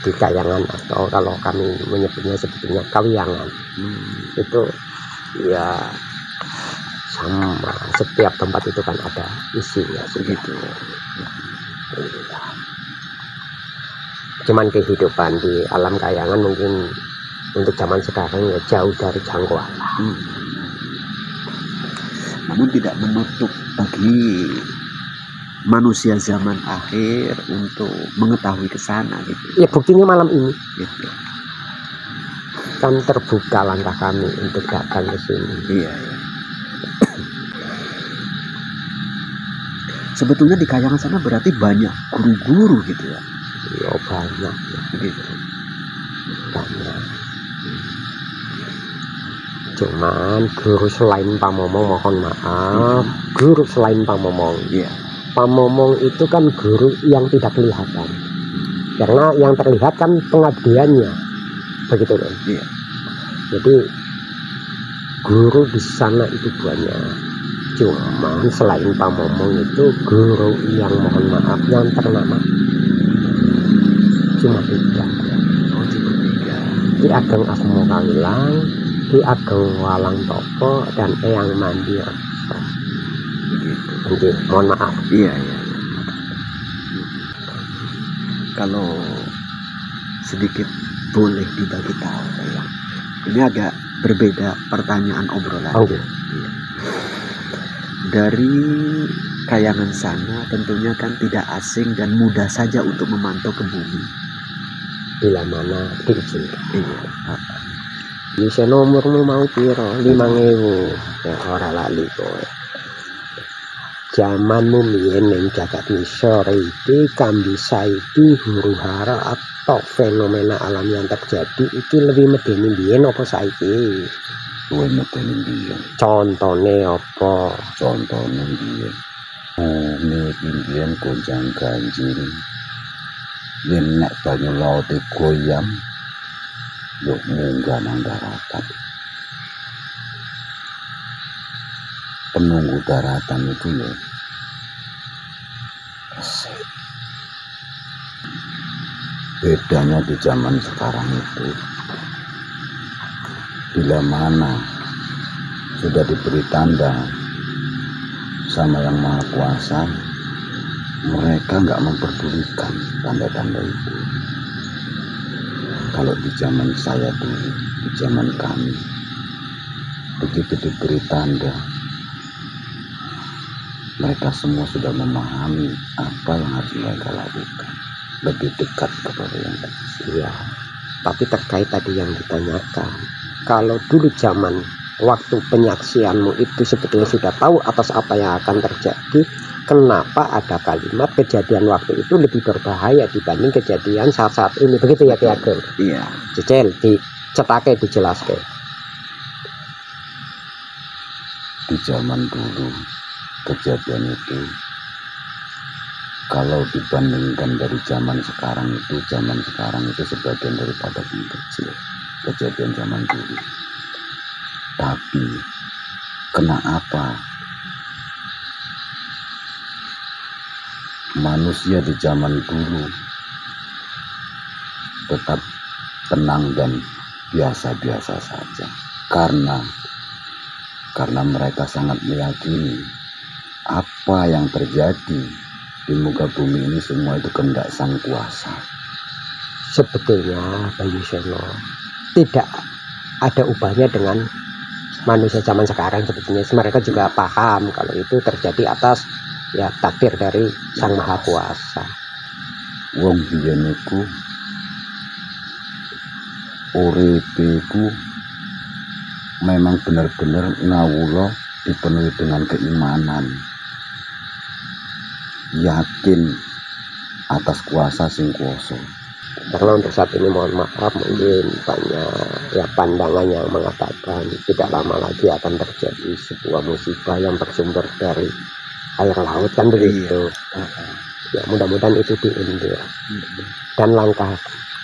di Kayangan, atau kalau kami menyebutnya sebetulnya Kawiyangan. Itu ya sama, setiap tempat itu kan ada isinya segitu. Cuman kehidupan di alam Kayangan mungkin untuk zaman sekarang ya jauh dari jangkauan. Namun tidak menutup bagi manusia zaman akhir untuk mengetahui ke sana gitu. Ya buktinya malam ini Gitu. kan terbuka langkah kami untuk datang ke sini. Iya. Sebetulnya di Kayangan sana berarti banyak guru-guru gitu ya. Ya banyak ya. Begitu. Banyak. Cuman guru selain Pak Momong, mohon maaf, guru selain Pak Momong. Iya. Pak Momong itu kan guru yang tidak kelihatan, karena yang terlihat kan pengabdiannya, begitu loh. Iya. Jadi guru di sana itu banyak. Cuman selain Pak Momong itu guru yang mohon maaf yang ternama cuma 3. Oh, cuma 3. Ki Ageng Asmo Kawilang, Ki Ageng Walang Topo, dan Eyang Mandi. Begitu. Oke, mohon maaf. Iya. Kalau sedikit boleh dibagi tahu ya. Ini agak berbeda pertanyaan obrolan. Oke. Iya. Dari Kayangan sana tentunya kan tidak asing dan mudah saja untuk memantau ke bumi. Bila mana diizinkan. Iya. Bisa nomormu mau piro? 5.000. Ya ora lali kowe. Zamanmu mbiyen ning jagat ngisor iki kambi saiki huru-hara atau fenomena alam yang terjadi iki lebih medeni mbiyen apa saiki? Luwih medeni mbiyen. Contone apa? Contone mbiyen. Mbiyen gonjang ganjing. Yen nek banyu laut goyang, yo munggah nang daratan. Penunggu daratan itu ya resik. Bedanya di zaman sekarang itu, bila mana sudah diberi tanda sama Yang Maha Kuasa, mereka nggak memperdulikan tanda-tanda itu. Kalau di zaman saya dulu, di zaman kami, begitu diberi tanda, mereka semua sudah memahami apa yang harus mereka lakukan, lebih dekat kepada yang kasih. Ya, tapi terkait tadi yang ditanyakan, kalau dulu zaman waktu penyaksianmu itu sebetulnya sudah tahu atas apa yang akan terjadi, kenapa ada kalimat kejadian waktu itu lebih berbahaya dibanding kejadian saat-saat ini? Begitu ya Ki Ageng? Iya. Cecil, dicetake, dijelaskan. Di zaman dulu kejadian itu, kalau dibandingkan dari zaman sekarang itu sebagian daripada yang kecil kejadian zaman dulu. Tapi kenapa manusia di zaman dulu tetap tenang dan biasa-biasa saja? Karena mereka sangat meyakini apa yang terjadi di muka bumi ini semua itu kehendak Sang Kuasa. Sebetulnya Bayu Seno tidak ada ubahnya dengan manusia zaman sekarang. Sebetulnya mereka juga paham kalau itu terjadi atas ya takdir dari Sang Maha Kuasa. Wong biyen iku uripe iku memang benar-benar ngawula dipenuhi dengan keimanan, yakin atas kuasa sing kuasa. Karena untuk saat ini mohon maaf mungkin banyak ya pandangan yang mengatakan tidak lama lagi akan terjadi sebuah musibah yang bersumber dari air laut, kan begitu. Ya mudah-mudahan itu diundur. Dan langkah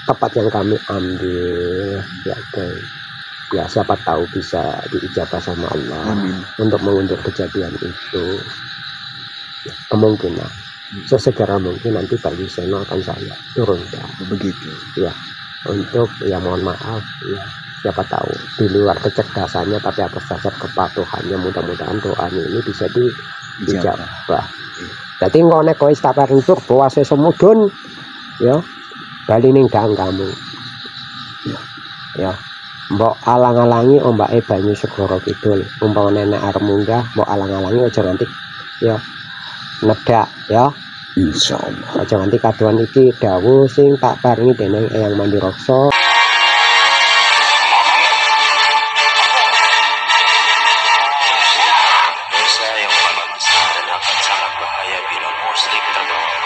tepat yang kami ambil ya siapa tahu bisa diijabah sama Allah. Amin. Untuk mengundur kejadian itu. Kemungkinan sesegera mungkin nanti Bayu Seno akan saya turunkan. Begitu. Ya, untuk ya mohon maaf ya, siapa tahu di luar kecerdasannya tapi atas dasar kepatuhannya, mudah-mudahan doanya ini bisa dijabah. Jadi ngone kowe tak rintur bawa semudun ya bali ning dang kamu. Ya. Mbok alang-alangi ombake banyu segara kidul. Umpama nenek arep munggah, mbok alang-alangi aja nganti ya nedak ya. Insyaallah. Aja nganti kaduan iki dawuh sing tak paringi dening Eyang Mandiraksa. Dosa yang paling besar dan akan sangat bahaya bila muslim terbawa.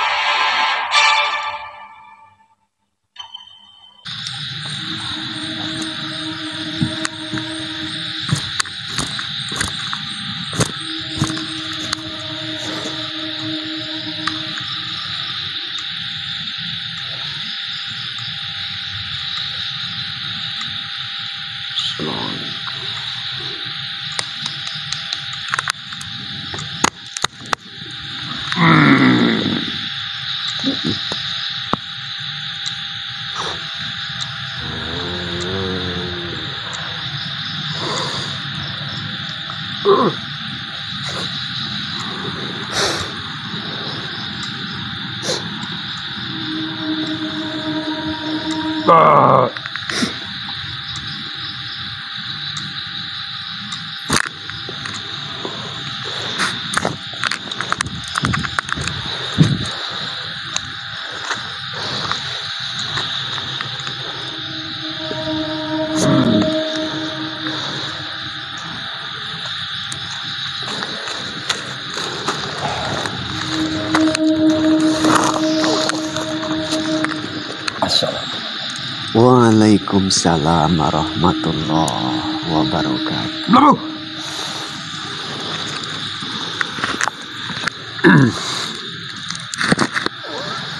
Waalaikumsalam warahmatullahi wabarakatuh.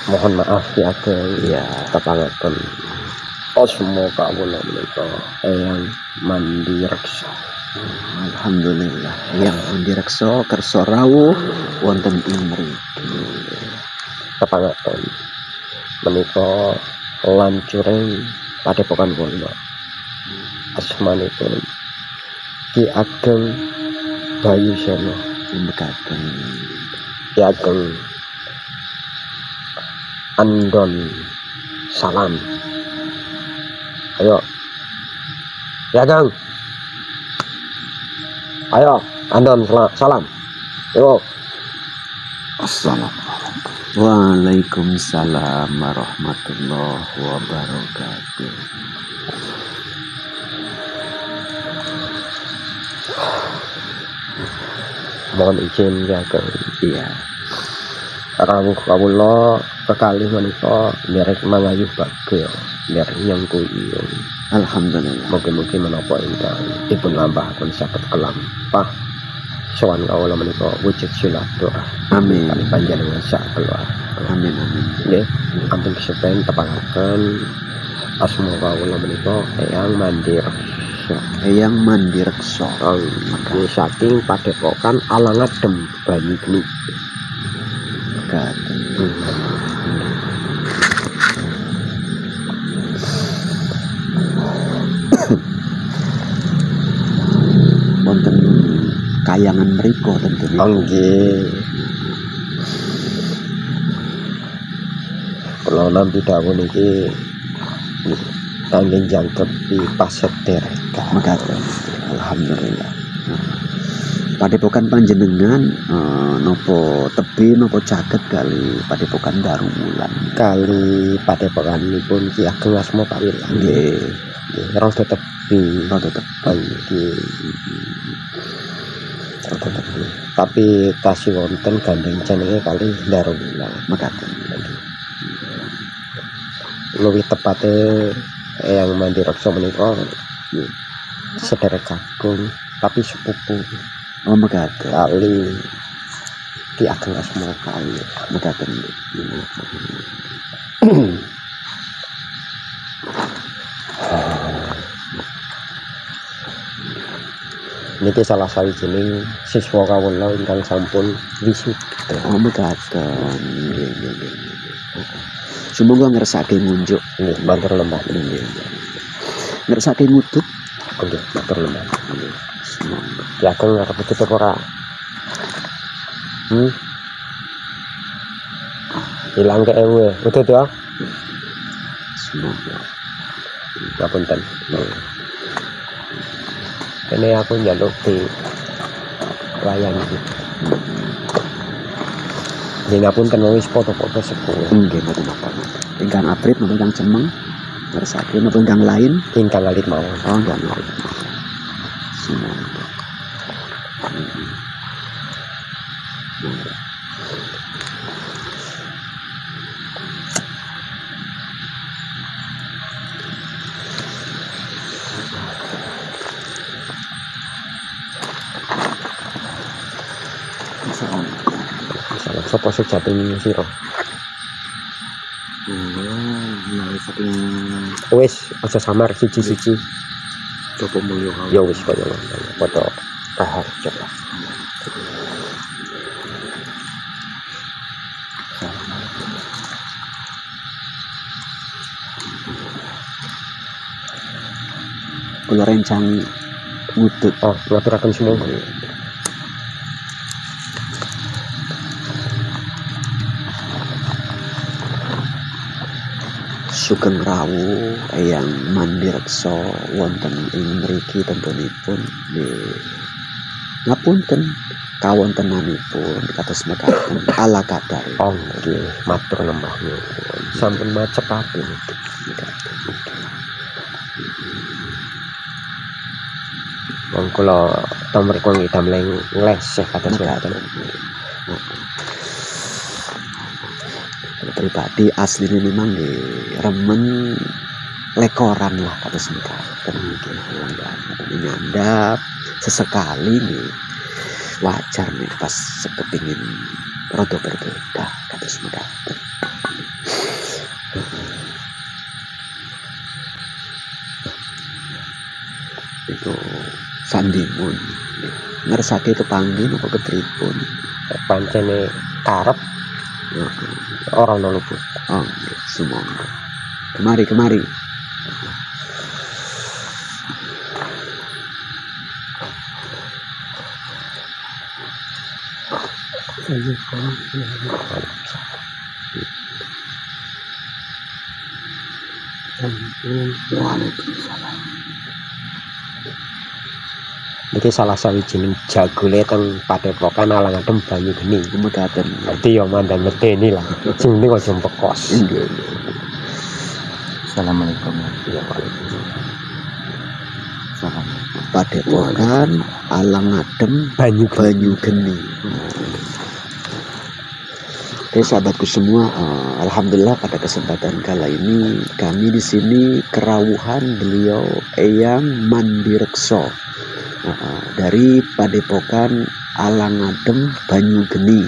Mohon maaf ya kepangaken asma kawula menika Eyang Mandiraksa. Alhamdulillah yang Mandiraksa kersa rawuh wonten ing mriki. Kepangaken menika lancuring padepokan kula. Asmanipun Ki Ageng Bayu Seno. Mekaten Ki Ageng Andon Salam. Ayo Ya Kang, ayo Andon Salam. Yo. Assalamualaikum. Waalaikumsalam warahmatullahi wabarakatuh. Mohon izin ya Kang. Iya. Rawuh kawula kekalih menika nderek mangayu bagya, nderek nyengkuyung. Alhamdulillah. Mugi-mugi menapa ingkang dipun lampahaken saged kelampah sowan kawula menika wujud silaturahmi. Amin. Kali panjenengan sak keluarga. Amin amin. Nggih, ampun kesepen tepangaken asma kawula menika Eyang Mandiraksa. Eyang Mandiraksa. Nggih, saking padepokan Alangadem Banyugeni. Mekaten. Wonten kayangan mriko tentunya. Nggih. Kula nampi dawuh niki kangge jangkepi pasedhereka. Mekaten. Alhamdulillah. Padepokan panjenengan nopo tebi nopo caket kali padepokan Darumulan. Kali padepokanipun Ki Ageng Asma Pawilan. Nggih. Rada tebi. Rada tebi. Nggih. Tapi tasih wonten gandeng jenenge kali Darumulan. Mekaten. Luwih tepate Eyang Mandiraksa menika sederek kakung tapi sepupu. Oh mekaten. Kali Ki Ageng Asma Pawilan. Mekaten. niki salah sawijining siswa kawula ingkang sampun wisuda. Oh mekaten. Semoga ngersake ngunjuk. Nggih, matur lembah. Ngersake nguduk. Nggih, matur lembah. Semoga. Ya kang arep tutup ora? Hilang ke ewe, udah ya? Semoga. Ngapunten. Kene aku njaluk di layani. Nggih ngapunten wis foto-foto sepuh. Nggih mboten apa-apa. Ingkang aprit napa ingkang cemeng? Ngersake napa ingkang lain? Ingkang alit mawon. Oh ingkang lain. Semoga. Salah sapa sejatine sira? Saking Wis aja samar siji-siji. coba mulya kawula. Ya wis kaya ngono. Foto kahar coba. Kula rencang ngudut. Oh, ngaturaken semua. Sugeng rawuh eyang mandireksa wonten ing mriki tentunipun nggih. Ngapunten kawontenanipun kados mekaten ala kadar. Oh nggih, matur lembah nyuwun. Sampun macepaken. Wong kula tamriko nggih damel ngleseh kados mekaten. Pribadi asline memang nggih remen lekoran lah kados mekaten nggih nyandap sesekali nggih wajar nih pas kepingin rada berbeda kados mekaten. Itu sandimun ngersake kepanggih napa kepripun Pancene karep ora ono luput. oh nggih sumangga kemari Waalaikumsalam. Niki salah sawijining jagole teng Padepokan Alang Adem Banyu Geni. Mekaten. Dadi yo mandan medeni lah. Sing ning aja pekos. Nggih. Assalamualaikum. Salam. Padepokan Alang Adem Banyu Geni. Oke sahabatku semua, alhamdulillah pada kesempatan kala ini kami di sini kerawuhan beliau Eyang Mandireksa dari Padepokan Alang Adem Banyu Geni.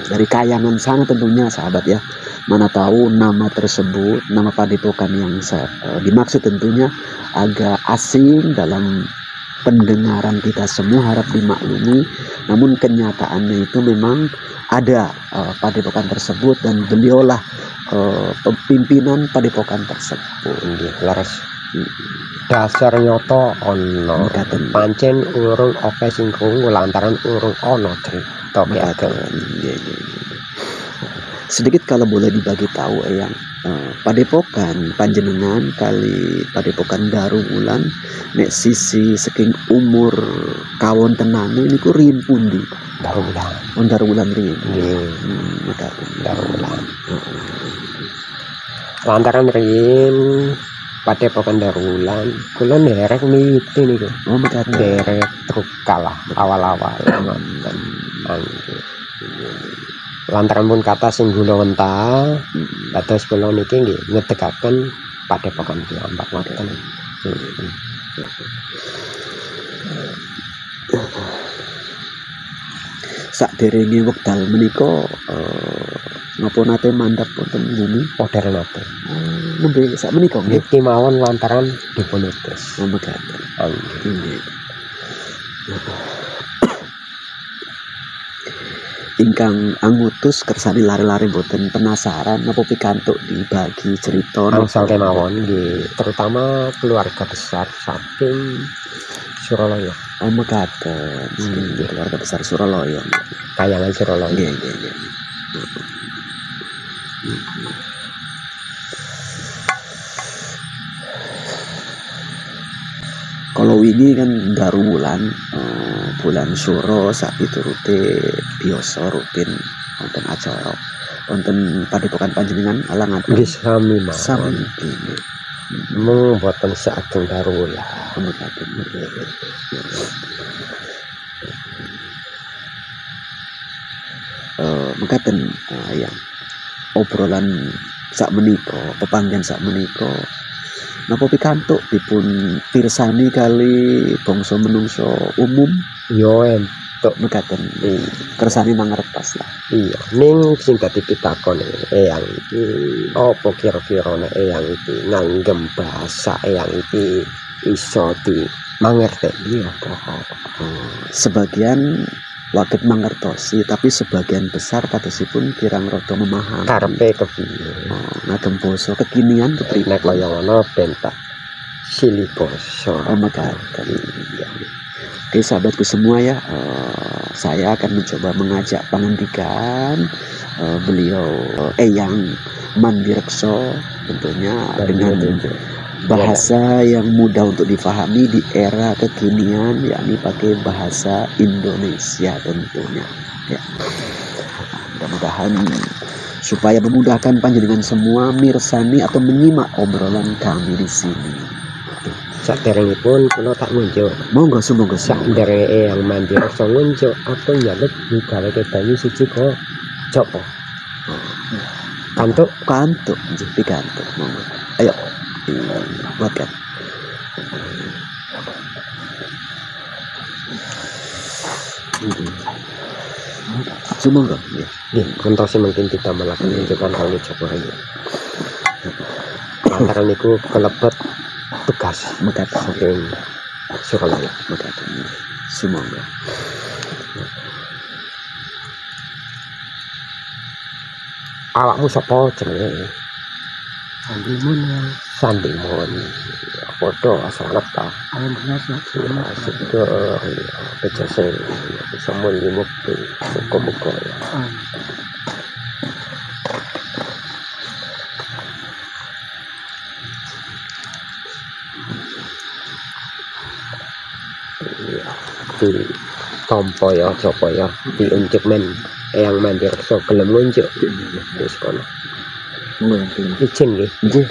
Dari Kayangan sana tentunya sahabat ya. Mana tahu nama tersebut, nama padepokan yang dimaksud tentunya agak asing dalam pendengaran kita semua, harap dimaklumi. Namun kenyataannya itu memang ada padepokan tersebut dan beliaulah pimpinan padepokan tersebut. Nggih, leres. Dasar nyoto ono. Pancen urung oke sing krungu lantaran urung ono cerita Mekaten. Sedikit kalau boleh dibagi tahu yang padepokan panjenengan kali padepokan Daruwulan nek sisi saking umur kawontenane niku riyin pundi? Daruwulan. Daruwulan riyin. Nggih, Mekaten. Daruwulan. Lantaran riyin Padepokan Daruwulan kula nderek miti niku. Oh mekaten. Nderek truk kalah awal-awal wonten. Lantaran pun kata sing gula wentah, dados kula niki nggih ngedegaken padepokan piyambak wonten. Sakderenge wekdal menika napa nate mandhap wonten bumi Modern nate. nembe sak menika nggih. Niki mawon lantaran dipun utus. Oh mekaten. Nggih. Ingkang angutus kersani lari-lari boten penasaran napa pikantuk dibagi cerita angsal kemawon nggih, terutama keluarga besar saking Suralaya. mekaten keluarga besar Suralaya. Kayangan Suralaya. Nggih, nggih, nggih. Kalau ini kan darulan bulan Suro sak piturute biasa rutin wonten acara wonten padepokan panjenengan alangan Nggih sami mawon. sami Mung boten saageng darulah. mekaten. Mekaten yang obrolan sak menika, pepanggen sak menika napa pikantuk dipun pirsani kali bangsa menungso umum Yo entuk. mekaten Iya. kersani mangertos lah. Iya, ning sing dadi pitakon eyang iki apa kira-kira nek eyang iki nganggem bahasa eyang iki iso di mangerteni apa? Sebagian waget mangertosi tapi sebagian besar kadosipun kirang rada memahami. Karepe kepiye? Ngagem basa kekinian Nek kepriye kaya ngono ben tak silih basa. mekaten. Oke sahabatku semua ya, saya akan mencoba mengajak pangandikan beliau Eyang Mandirekso tentunya dengan bahasa yang mudah untuk difahami di era kekinian, yakni pakai bahasa Indonesia tentunya. Ya. Mudah-mudahan supaya memudahkan panjenengan semua mirsani atau menyimak obrolan kami di sini. Saderengipun kula tak ngunjuk. Monggo sumangga Saderenge eyang mandi rasa ngunjuk aku nyaluk digaweke banyu siji kok copo. Kantuk kantuk nggih pikantuk monggo. Ayo. Makan. Sumangga nggih. nggih kentosi mungkin kita melakukan unjukan banyu copo iki. Lantaran niku kelebet tugas Mekaten saking Suralaya. mekaten. Sumangga. Awakmu sapa jenenge? Sandimun. Sandimun. Padha asalat ta. Alhamdulillah syukur. Pejase bisa muni mukti. Muga-muga ya. Di tompo ya copo ya diunjuk men eyang mandi reksa gelem ngunjuk wis kono Monggo izin nggih nggih.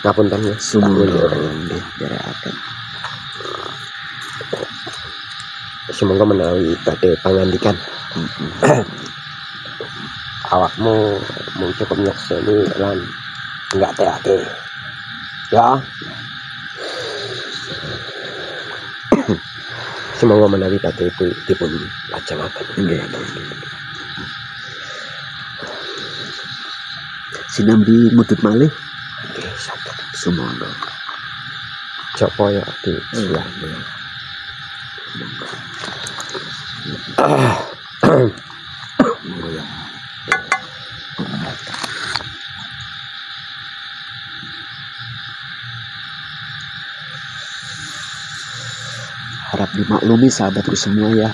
ngapunten ya Sumangga nggih derekaken. semoga menawi badhe pangandikan. Awakmu mung cukup nyekseni lan enggak teate ya. Semoga menawi badhe dipun lajengaken. Nggih. Sinambi mudut malih Nggih saged. sumangga. Copo ya di sebelah. Harap dimaklumi sahabatku semua ya,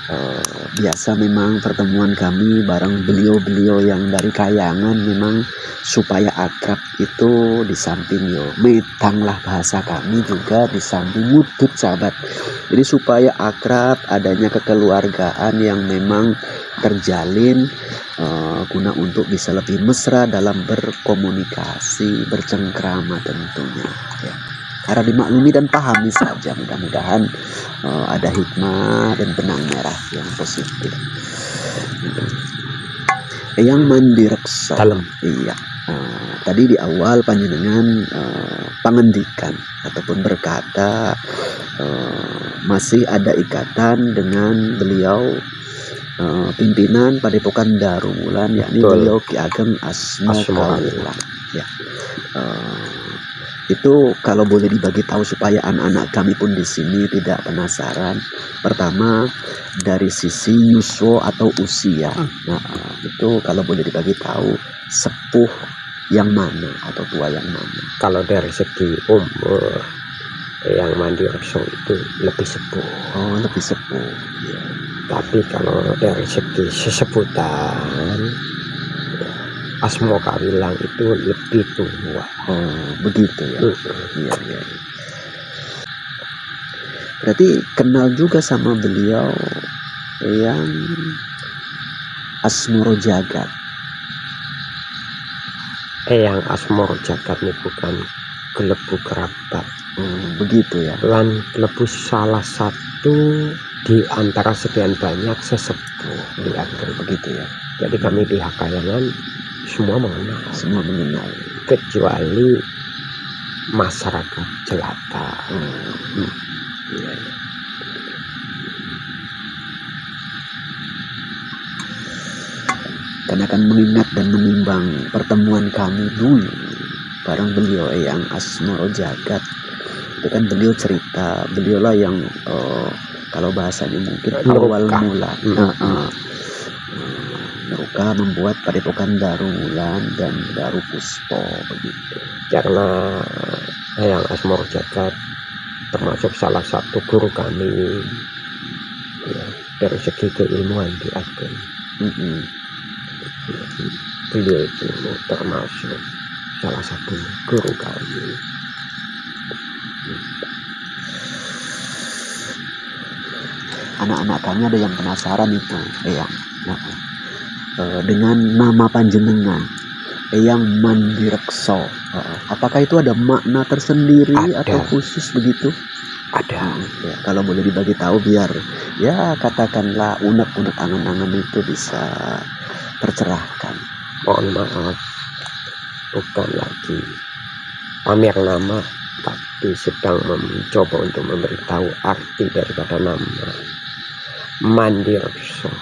biasa memang pertemuan kami bareng beliau-beliau yang dari Kayangan memang supaya akrab itu di samping yo metang lah bahasa kami juga di samping mudut sahabat. Jadi supaya akrab adanya kekeluargaan yang memang terjalin guna untuk bisa lebih mesra dalam berkomunikasi, bercengkrama tentunya ya. Harap dimaklumi dan pahami saja, mudah-mudahan ada hikmah dan benang merah yang positif. Eyang Mandirekso. Dalem. Iya. Tadi di awal panjenengan pangendikan ataupun berkata masih ada ikatan dengan beliau pimpinan Padepokan Darul-Wulan, yakni Betul. beliau Ki Ageng Asmo Asmo Kawilang. Ya. Itu kalau boleh dibagi tahu supaya anak-anak kami pun di sini tidak penasaran. Pertama dari sisi yuswa atau usia. Nah, itu kalau boleh dibagi tahu sepuh yang mana atau tua yang mana. Kalau dari segi umur, Eyang Mandirekso itu lebih sepuh. Oh, lebih sepuh. Ya. Tapi kalau dari segi sesebutan, Asmo Kawilang itu lebih tua. Oh, begitu ya. Iya, iya. Berarti kenal juga sama beliau yang Asmoro Jagat. Eyang Asmoro Jagat ini bukan kelebu kerabat. Begitu ya. Lan kelebu salah satu di antara sekian banyak sesepuh di Ageng. Begitu ya. Jadi kami di Hakayangan semua mengenal. Semua mengenal. Kecuali masyarakat jelata. Iya, iya. Karena akan mengingat dan menimbang pertemuan kami dulu bareng beliau Eyang Asmoro Jagat. Itu kan beliau cerita, beliaulah yang kalau bahasanya mungkin awal mula Neruka membuat Padepokan Darul-Wulan dan Darupuspo begitu. Karena Eyang Asmoro Jagat termasuk salah satu guru kami ya, dari segi keilmuan di Ageng. Beliau itu termasuk salah satu guru kami. Anak-anak kami ada yang penasaran itu, Eyang. Dengan nama panjenengan Eyang Mandirekso, apakah itu ada makna tersendiri atau khusus begitu? Ada. Ya, kalau boleh dibagi tahu biar ya katakanlah unek-unek angan-angan itu bisa tercerahkan. Mohon maaf, bukan lagi pamer nama, tapi sedang mencoba untuk memberitahu arti daripada nama. Mandirekso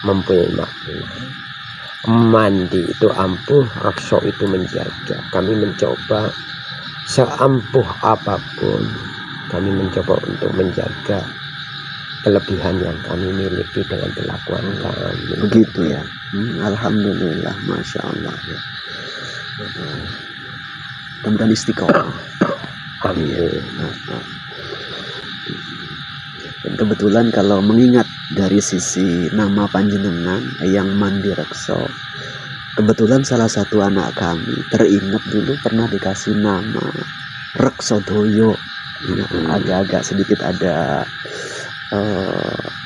mempunyai makna. Mandi itu ampuh, rekso itu menjaga. Kami mencoba seampuh apapun, kami mencoba untuk menjaga kelebihan yang kami miliki dengan kelakuan kami. Begitu ya. Alhamdulillah, masya Allah ya. Mudah-mudahan istiqomah. Amin. Dan kebetulan kalau mengingat dari sisi nama panjenengan Eyang Mandirekso, kebetulan salah satu anak kami teringat dulu pernah dikasih nama Reksodoyo. Agak-agak sedikit ada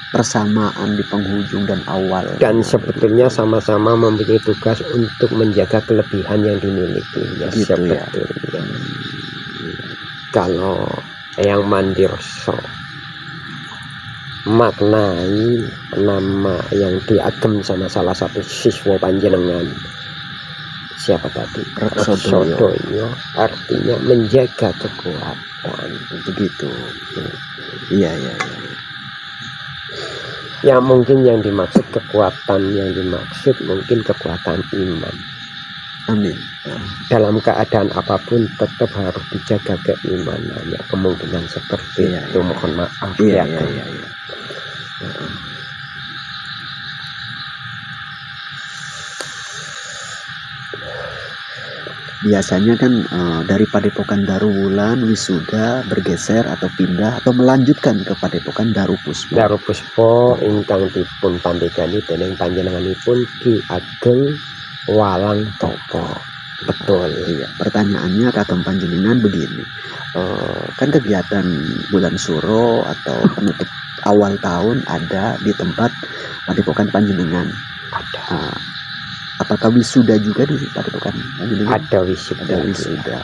persamaan di penghujung dan awal. Dan sebetulnya sama-sama mempunyai tugas untuk menjaga kelebihan yang dimiliki. Ya, gitu sebetulnya. Kalau Eyang Mandirekso maknai nama yang diagem sama salah satu siswa panjenengan, siapa tadi? Reksodoyo, artinya menjaga kekuatan. Begitu. Iya. Ya mungkin yang dimaksud kekuatan, yang dimaksud mungkin kekuatan iman. Amin. Dalam keadaan apapun tetap harus dijaga keimanannya. Kemungkinan seperti itu. Mohon maaf. Iya. Biasanya kan dari Padepokan Darul-Wulan wisuda bergeser atau pindah atau melanjutkan ke Padepokan Darupuspo. Darupuspo ingkang dipun pandegani dening panjenenganipun Ki Ageng Walang Topo. Betul. Iya. Pertanyaannya kagem panjenengan begini, kan kegiatan bulan Suro atau penutup awal tahun ada di tempat Padepokan panjenengan. Ada. Apakah wisuda juga di Padepokan Panjenengan? Ada wisuda. Ada wisuda.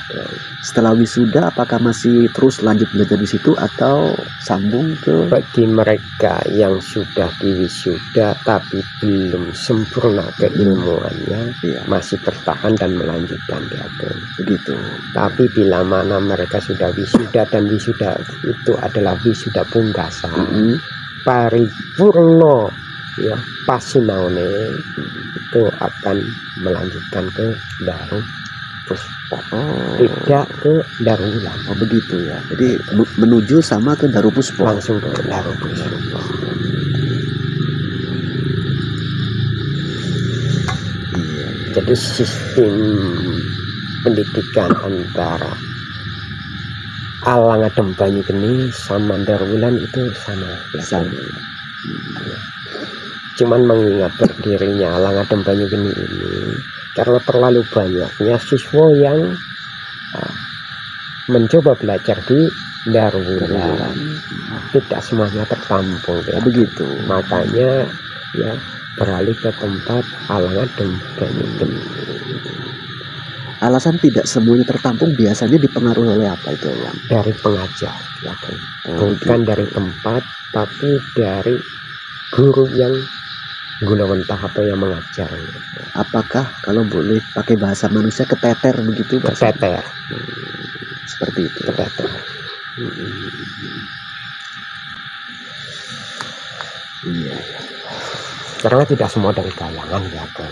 Setelah wisuda, apakah masih terus lanjut belajar di situ atau sambung ke? Bagi mereka yang sudah diwisuda tapi belum sempurna keilmuannya, Iya. masih bertahan dan melanjutkan di Agen. Begitu. Tapi bila mana mereka sudah wisuda, dan wisuda itu adalah wisuda pungkasan, Mm-mm. paripurno, ya pasinaone, itu akan melanjutkan ke Daru Puspo, Oh, tidak ke Darulan, oh begitu ya. Jadi menuju sama ke Darupuspo. langsung ke Daru Puspo. Iya. Jadi sistem pendidikan antara Alangadem Banyugeni sama Darulan itu sama. Sama. Cuman mengingat berdirinya Alangadem Banyugeni ini karena terlalu banyaknya siswa yang mencoba belajar di Darulan, tidak semuanya tertampung ya. Begitu. Makanya ya beralih ke tempat Alangadem Banyugeni. Alasan tidak semuanya tertampung biasanya dipengaruhi oleh apa itu yang? Dari pengajar ya kan. Oh, Bukan dari tempat, tapi dari guru yang gunawentah atau yang mengajar. Apakah kalau boleh pakai bahasa manusia keteter begitu? bahasa? Keteter, Seperti itu. keteter. Iya. Karena tidak semua dari kayangan ya kan.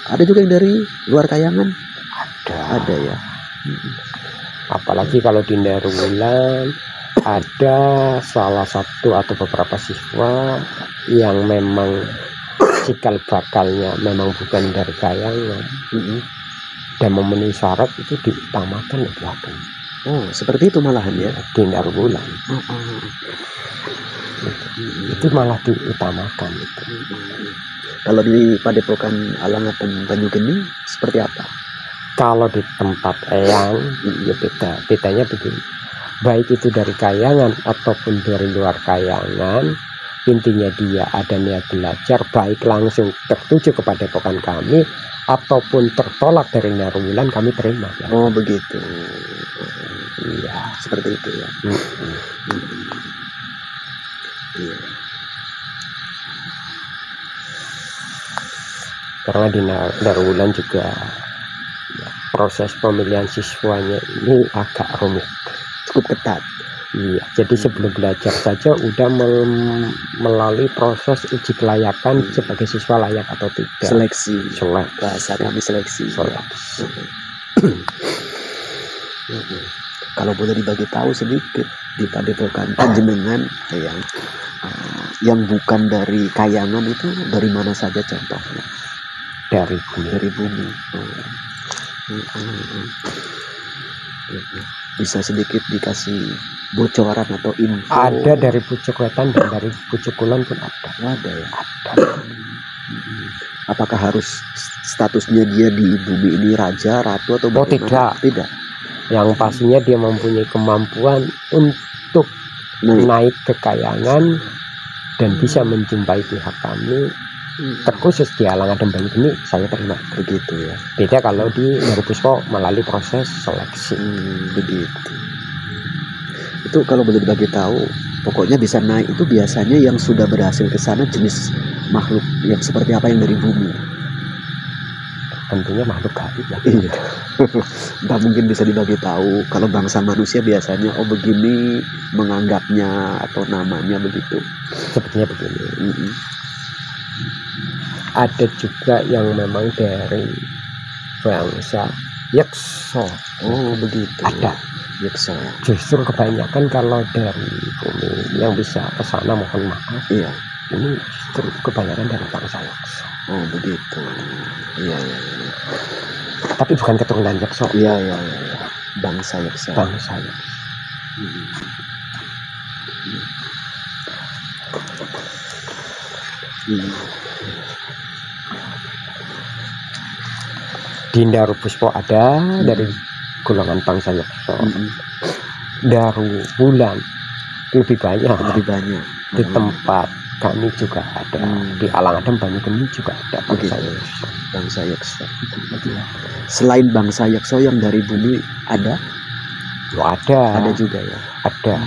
Ada juga yang dari luar kayangan? Ada. Ada ya. Apalagi kalau di Darulan ada salah satu atau beberapa siswa yang memang cikal bakalnya memang bukan dari kayangan dan memenuhi syarat, itu diutamakan lebih akan Oh, seperti itu malahan ya. di Darulan. Itu malah diutamakan itu. Kalau di Padepokan Alangadem Banyugeni seperti apa? Kalau di tempat Eyang ya bedanya begini, baik itu dari kayangan ataupun dari luar kayangan, intinya dia ada niat belajar, baik langsung tertuju kepada Padepokan kami ataupun tertolak dari Darulan, kami terima ya. Oh, begitu. Iya, Seperti itu ya. Iya. karena di Darulan juga ya, proses pemilihan siswanya ini agak rumit. Cukup ketat. Iya, jadi sebelum belajar saja udah melalui proses uji kelayakan sebagai siswa layak atau tidak. Seleksi. Seleksi. Bahasa kami seleksi. Seleksi. Kalau boleh dibagi tahu sedikit di Padepokan Panjenengan yang bukan dari kayangan itu dari mana saja contohnya? Dari bumi. Dari bumi. Bisa sedikit dikasih bocoran atau info? Ada dari Pucuk Wetan dan dari Pucuk Kulon pun ada. Ada ya. Apakah harus statusnya dia di bumi ini raja, ratu atau bagaimana? tidak. Tidak. Yang pastinya dia mempunyai kemampuan untuk naik ke kayangan dan bisa menjumpai pihak kami. Terkhusus di Alangadem Banyugeni saya terima. Begitu ya. Beda kalau di Darupuspo melalui proses seleksi. Begitu. Itu kalau boleh dibagi tahu, pokoknya bisa naik itu biasanya yang sudah berhasil ke sana jenis makhluk yang seperti apa yang dari bumi? Tentunya makhluk gaib ya. Iya. Nggak mungkin bisa dibagi tahu. Kalau bangsa manusia biasanya begini menganggapnya atau namanya begitu. Sepertinya begini. Ada juga yang memang dari bangsa Yekso. Oh begitu. Ada. Yekso. Justru kebanyakan kalau dari bumi yang bisa ke sana, mohon maaf. Iya. Ini justru kebanyakan dari bangsa Yekso. Oh begitu. Iya. Tapi bukan keturunan Yekso. Iya. Bangsa Yekso. Bangsa Yekso. Di Darupuspo ada dari golongan bangsa Yekso. Darulan lebih banyak. Lebih banyak. Di tempat Kami juga ada di Alangadem Banyugeni juga ada bangsa Begitu. Yekso. Bangsa Yekso. Selain bangsa Yekso yang dari bumi ada Oh, ada juga ya. ada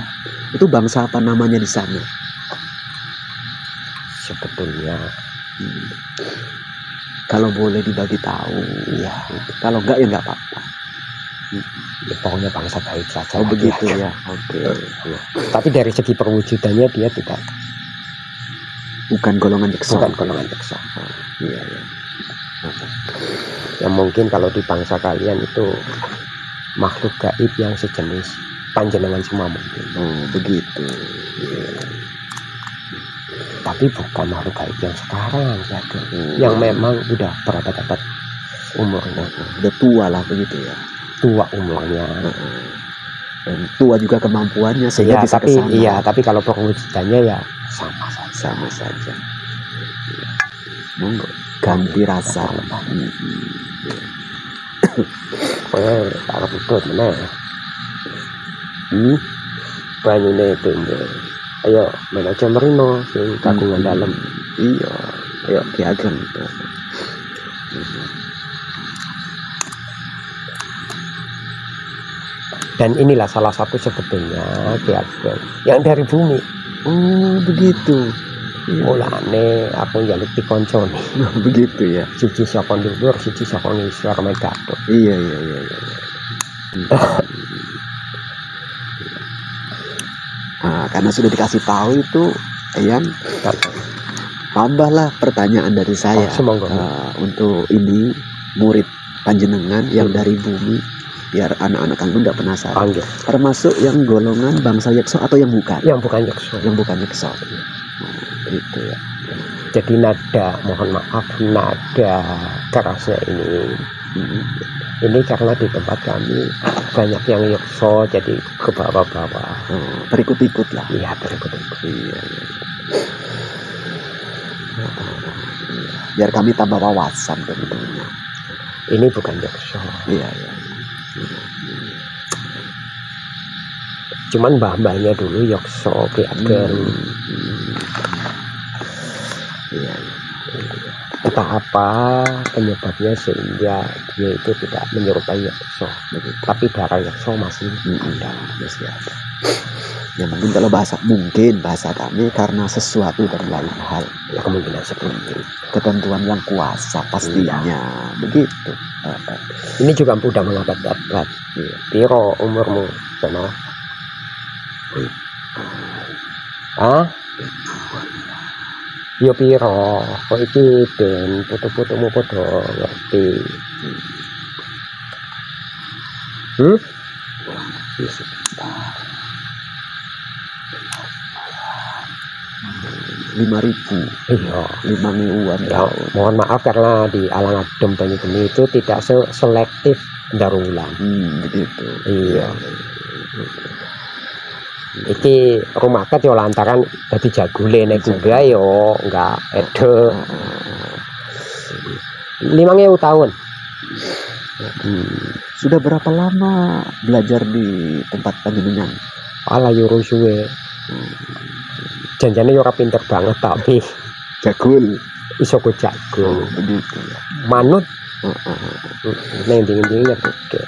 Itu bangsa apa namanya di sana? sebetulnya. Kalau boleh dibagi tahu, Iya, kalau enggak ya enggak apa-apa. ya, pokoknya bangsa baik saja. Oh lah begitu dia. ya, oke. Tapi dari segi perwujudannya dia tidak, Bukan golongan Yekso. bukan golongan Yekso. Iya, iya. Ya mungkin kalau di bangsa kalian itu makhluk gaib yang sejenis panjenengan semua mungkin. Oh begitu. Tapi bukan makhluk gaib yang sekarang ya, yang memang udah berabad-abad umurnya, Udah tua lah begitu ya. tua umurnya. Dan tua juga kemampuannya sehingga Iya, bisa tapi kesana. iya, tapi kalau perwujudannya ya sama saja. Sama saja. Monggo ganti rasa. Kowe arep ikut meneh. Banyune tende. Ayo, men aja merino sing kagungan dalem. Iya, ayo Ki Ageng. Dan inilah salah satu sebetulnya Ki Ageng yang dari bumi. Oh begitu. Iya. Mulane aku njaluk dikoncone. Begitu ya. Siji saka nduwur, siji saka ngisor mek gathuk. Iya. Nah, karena sudah dikasih tahu itu, Eyang, tambahlah pertanyaan dari saya. Semoga. Untuk ini murid panjenengan yang dari bumi, biar anak-anak kanggung nggak penasaran. Panggil. Termasuk yang golongan bangsa Yekso atau yang bukan? Yang bukan Yekso. Yang bukan Yekso. Itu ya. Jadi nada, mohon maaf, nada kerasnya ini karena di tempat kami banyak yang Yekso, jadi ke bawah-bawah. Berikut-ikut lah. Iya, berikut-ikut. Iya. Biar kami tambah wawasan tentunya. Ini bukan Yekso. Iya. Cuman mbah-mbahnya dulu Yekso, Ki Ageng. Iya. Entah apa penyebabnya sehingga dia itu tidak menyerupai Yekso, tapi darah Yekso masih ada. Masih ada. Ya mungkin kalau bahasa kami karena sesuatu dan lain hal. Ya kemungkinan seperti itu. Ketentuan yang kuasa pastinya. Begitu. Ini juga udah mengabad-abad. Piro umurmu, Sono? Yo piro, kok iki ben putu-putumu padha ngerti. Iya, 5.000-an ya, mohon maaf karena di Alangadem Banyugeni itu tidak selektif darulan. Begitu. Iya. Iki rumah yo lantaran dadi jagule nek gua yo enggak edo. 5.000 tahun. Sudah berapa lama belajar di tempat panjenengan? Ala yo suwe. Janjane yo ora pinter banget tapi Jagul. iso go jago. Begitu ya. Manut. Neng dingin-dingin ya gede.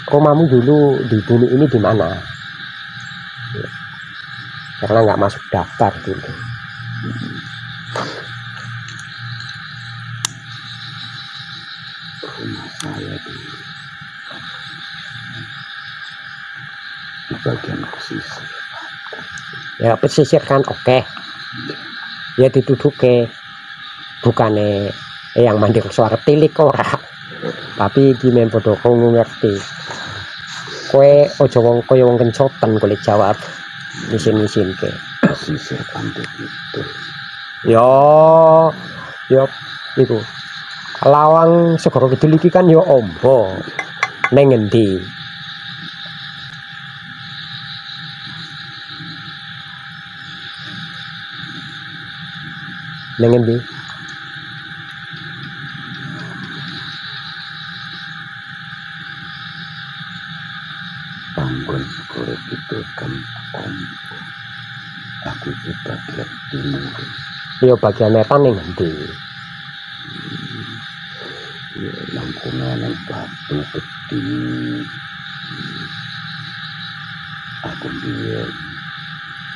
Rumahmu dulu di bumi ini di mana? Karena nggak masuk daftar dulu. Rumah saya di bagian pesisir. Ya pesisir kan oke. Ya dituduke bukane yang mandi suara tilik ora. Tapi iki men padha krungu ngerti. Kowe aja wong kaya wong kencoten kulit jawab. Misin-misinke. Pesisir Pantai Kidul. Yo iku. Lawang Segara Kidul iki kan yo ombo. Neng ngendi? Neng ngendi? Panggon itu kan ombo. Aku itu bagian timur. Iya bagian wetan ning ndi? Ya langkungan yang batu gede. Aku biar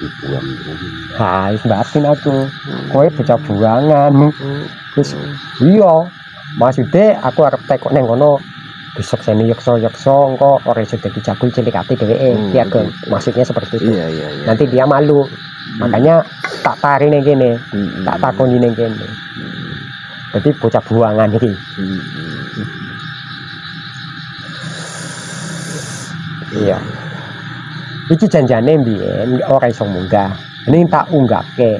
dibuang dulu. Ha, wis batin aku. Kowe bocah buangan. Wis iya. Maksude aku arep tekok nang kono. Besok seni yekso-yekso engko ora iso dadi jagung cilik ati dheweke. Iya, Geng. Maksudnya seperti itu. Iya. Nanti dia malu. Makanya tak tarik ning kene. Tak takoni ning kene. Jadi bocah buangan iki. Iya. Iki janjane mbiyen ora iso munggah. Ning tak unggahke.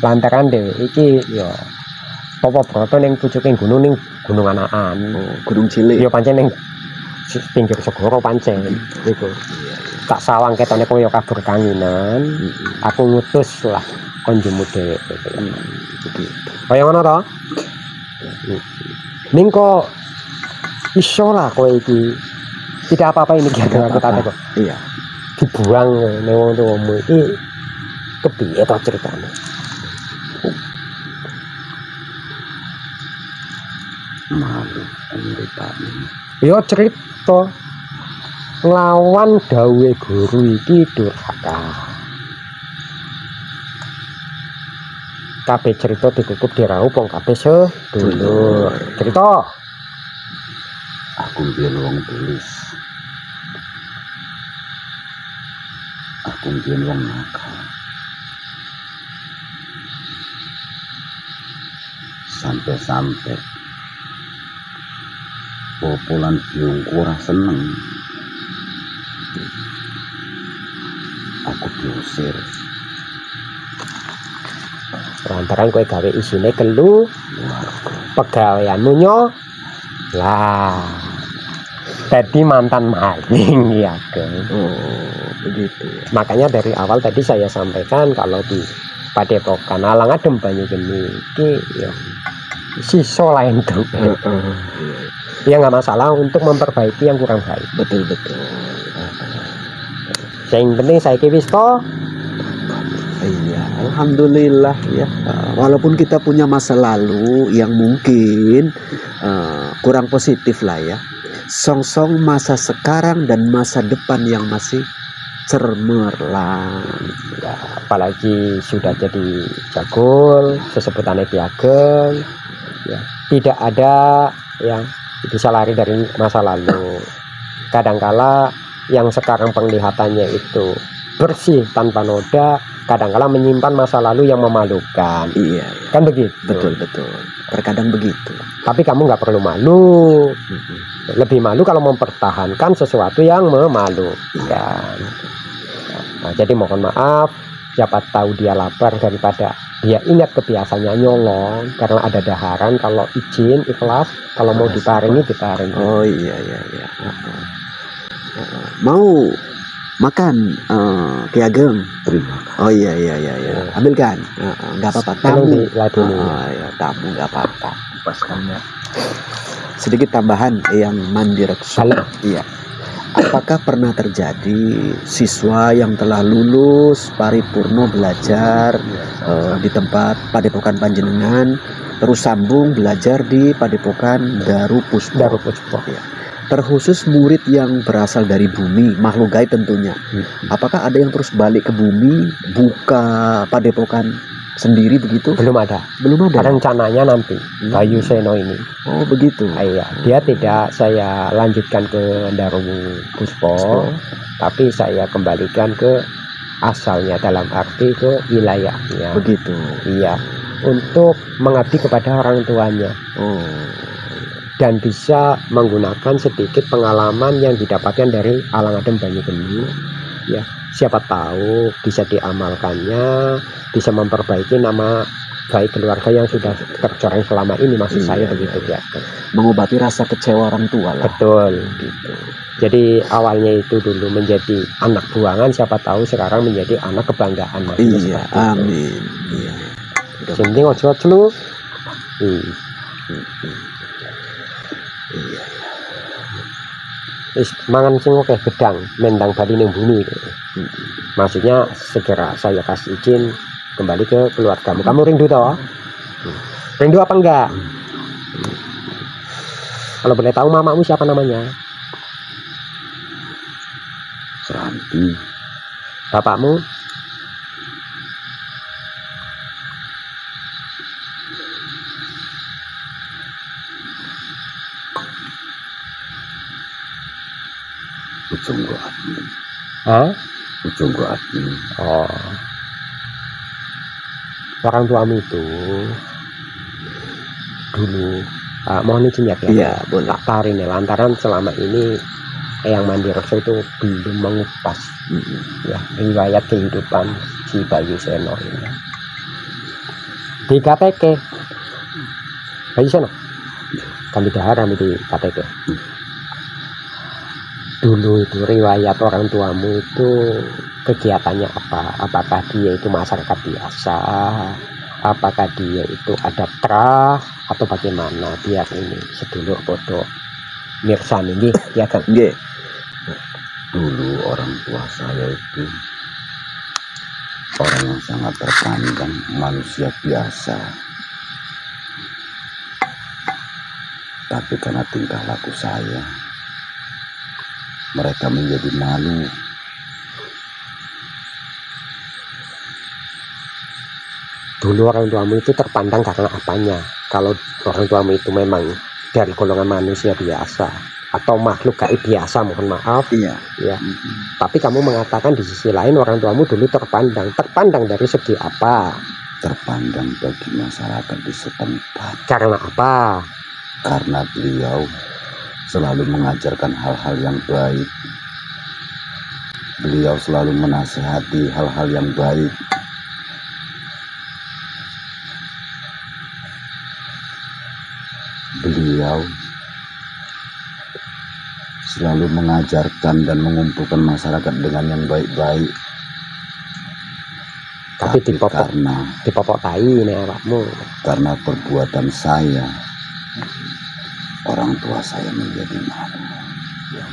Lantaran dhewe iki ya apa broto ning pucuking gunung ning Gunung Anakan. Gunung Cilik. Ya pancen ning pinggir segara pancen iku. Tak sawang ketone kaya kabur kanginan. Aku ngutus lah kon jemut dheweke. Kaya ngono to? Ning kok iso lah kowe iki. Tidak apa-apa ini kira aku tak kok. Iya. Dibuang ning omamu iki kepiye to ceritane? Malu ceritanya. Ya cerita nglawan dawuhe guru iki durhaka. Kabeh cerita ditutup diraup wong kabeh sedulur. Cerita Aku biyen wong tulis. Aku biyen wong nakal. Sampai-sampai popolan biungku ora seneng. Aku diusir. lantaran kowe gawe isine kelu pegaweanmu nyo lah tadi mantan maling ya Geng. Oh begitu ya. Makanya dari awal tadi saya sampaikan kalau di Padepokan Alang Adem Banyugeni iki ya sisa lain tuh. Ya nggak masalah untuk memperbaiki yang kurang baik. Betul. Yang penting saya wis to. Iya, alhamdulillah ya. Walaupun kita punya masa lalu yang mungkin kurang positif lah ya. Song-song masa sekarang dan masa depan yang masih cermerlang. Ya, apalagi sudah jadi jagol, sesebutannya Piageng. Ya, tidak ada yang bisa lari dari masa lalu. Kadangkala yang sekarang penglihatannya itu bersih tanpa noda, kadangkala menyimpan masa lalu yang memalukan. Iya, Kan begitu. betul. Terkadang begitu. Tapi kamu nggak perlu malu. Lebih malu kalau mempertahankan sesuatu yang memalukan. Nah, jadi mohon maaf, siapa tahu dia lapar daripada dia ingat kebiasaannya nyolong, karena ada daharan kalau izin ikhlas, kalau mau diparingi diparingi. Oh iya. Mau makan Ki Ageng? Terima kasih. Oh iya. Ambilkan. Nggak apa-apa. Tamu. Diladeni. Ya, tamu nggak apa-apa. Lepaskannya. Sedikit tambahan yang Mandirekso. Halo. Iya. Apakah pernah terjadi siswa yang telah lulus paripurno belajar di tempat Padepokan Panjenengan terus sambung belajar di Padepokan Daru Puspo? Daru Puspo. Ya. Terkhusus murid yang berasal dari bumi, makhluk gaib tentunya. Apakah ada yang terus balik ke bumi, buka Padepokan sendiri begitu? Belum ada. Belum ada. Rencananya nanti Bayu Seno ini. Oh begitu. Iya, dia tidak saya lanjutkan ke Daru Puspo, tapi saya kembalikan ke asalnya dalam arti ke wilayahnya. Begitu. Iya, untuk mengabdi kepada orang tuanya. Oh. Dan bisa menggunakan sedikit pengalaman yang didapatkan dari Alang Adem Banyugeni. Ya, siapa tahu bisa diamalkannya, bisa memperbaiki nama baik keluarga yang sudah tercoreng selama ini. Maksud saya begitu ya. Mengobati rasa kecewa orang tua lah. Betul. Gitu. Jadi awalnya itu dulu menjadi anak buangan, siapa tahu sekarang menjadi anak kebanggaan. Iya, amin. Iya. Sing ojo celu. Iya. wis mangan sing akeh gedang mendang bali ning bumi. Maksudnya segera saya kasih izin kembali ke keluargamu. Kamu rindu toh? Rindu apa enggak? Kalau boleh tahu mamamu siapa namanya? Seranti. Bapakmu? Pujunggo admin. Hah? Pujunggo admin. Oh. Orang tuamu itu dulu mohon izin ya, Iya, boleh. tak tarik nih lantaran selama ini Eyang Mandirekso itu belum mengupas ya riwayat kehidupan si Bayu Seno ini. Di KTK Bayu Seno kami dahar kami di KTK. Dulu itu riwayat orang tuamu itu kegiatannya apa? Apakah dia itu masyarakat biasa? Apakah dia itu ada trah atau bagaimana? Biar ini sedulur bodoh mirsan ini ya kan? Nggih. Dulu orang tua saya itu orang yang sangat terpandang, manusia biasa. Tapi karena tingkah laku saya, mereka menjadi malu. Dulu orang tuamu itu terpandang karena apanya? Kalau orang tuamu itu memang dari golongan manusia biasa atau makhluk gaib biasa, mohon maaf. Iya. Ya. Tapi kamu mengatakan di sisi lain orang tuamu dulu terpandang. Terpandang dari segi apa? Terpandang bagi masyarakat di setempat. Karena apa? Karena beliau selalu mengajarkan hal-hal yang baik. Beliau selalu menasihati hal-hal yang baik. Beliau selalu mengajarkan dan mengumpulkan masyarakat dengan yang baik-baik. Tapi dipopok tai ini awakmu. Karena perbuatan saya, orang tua saya menjadi malu.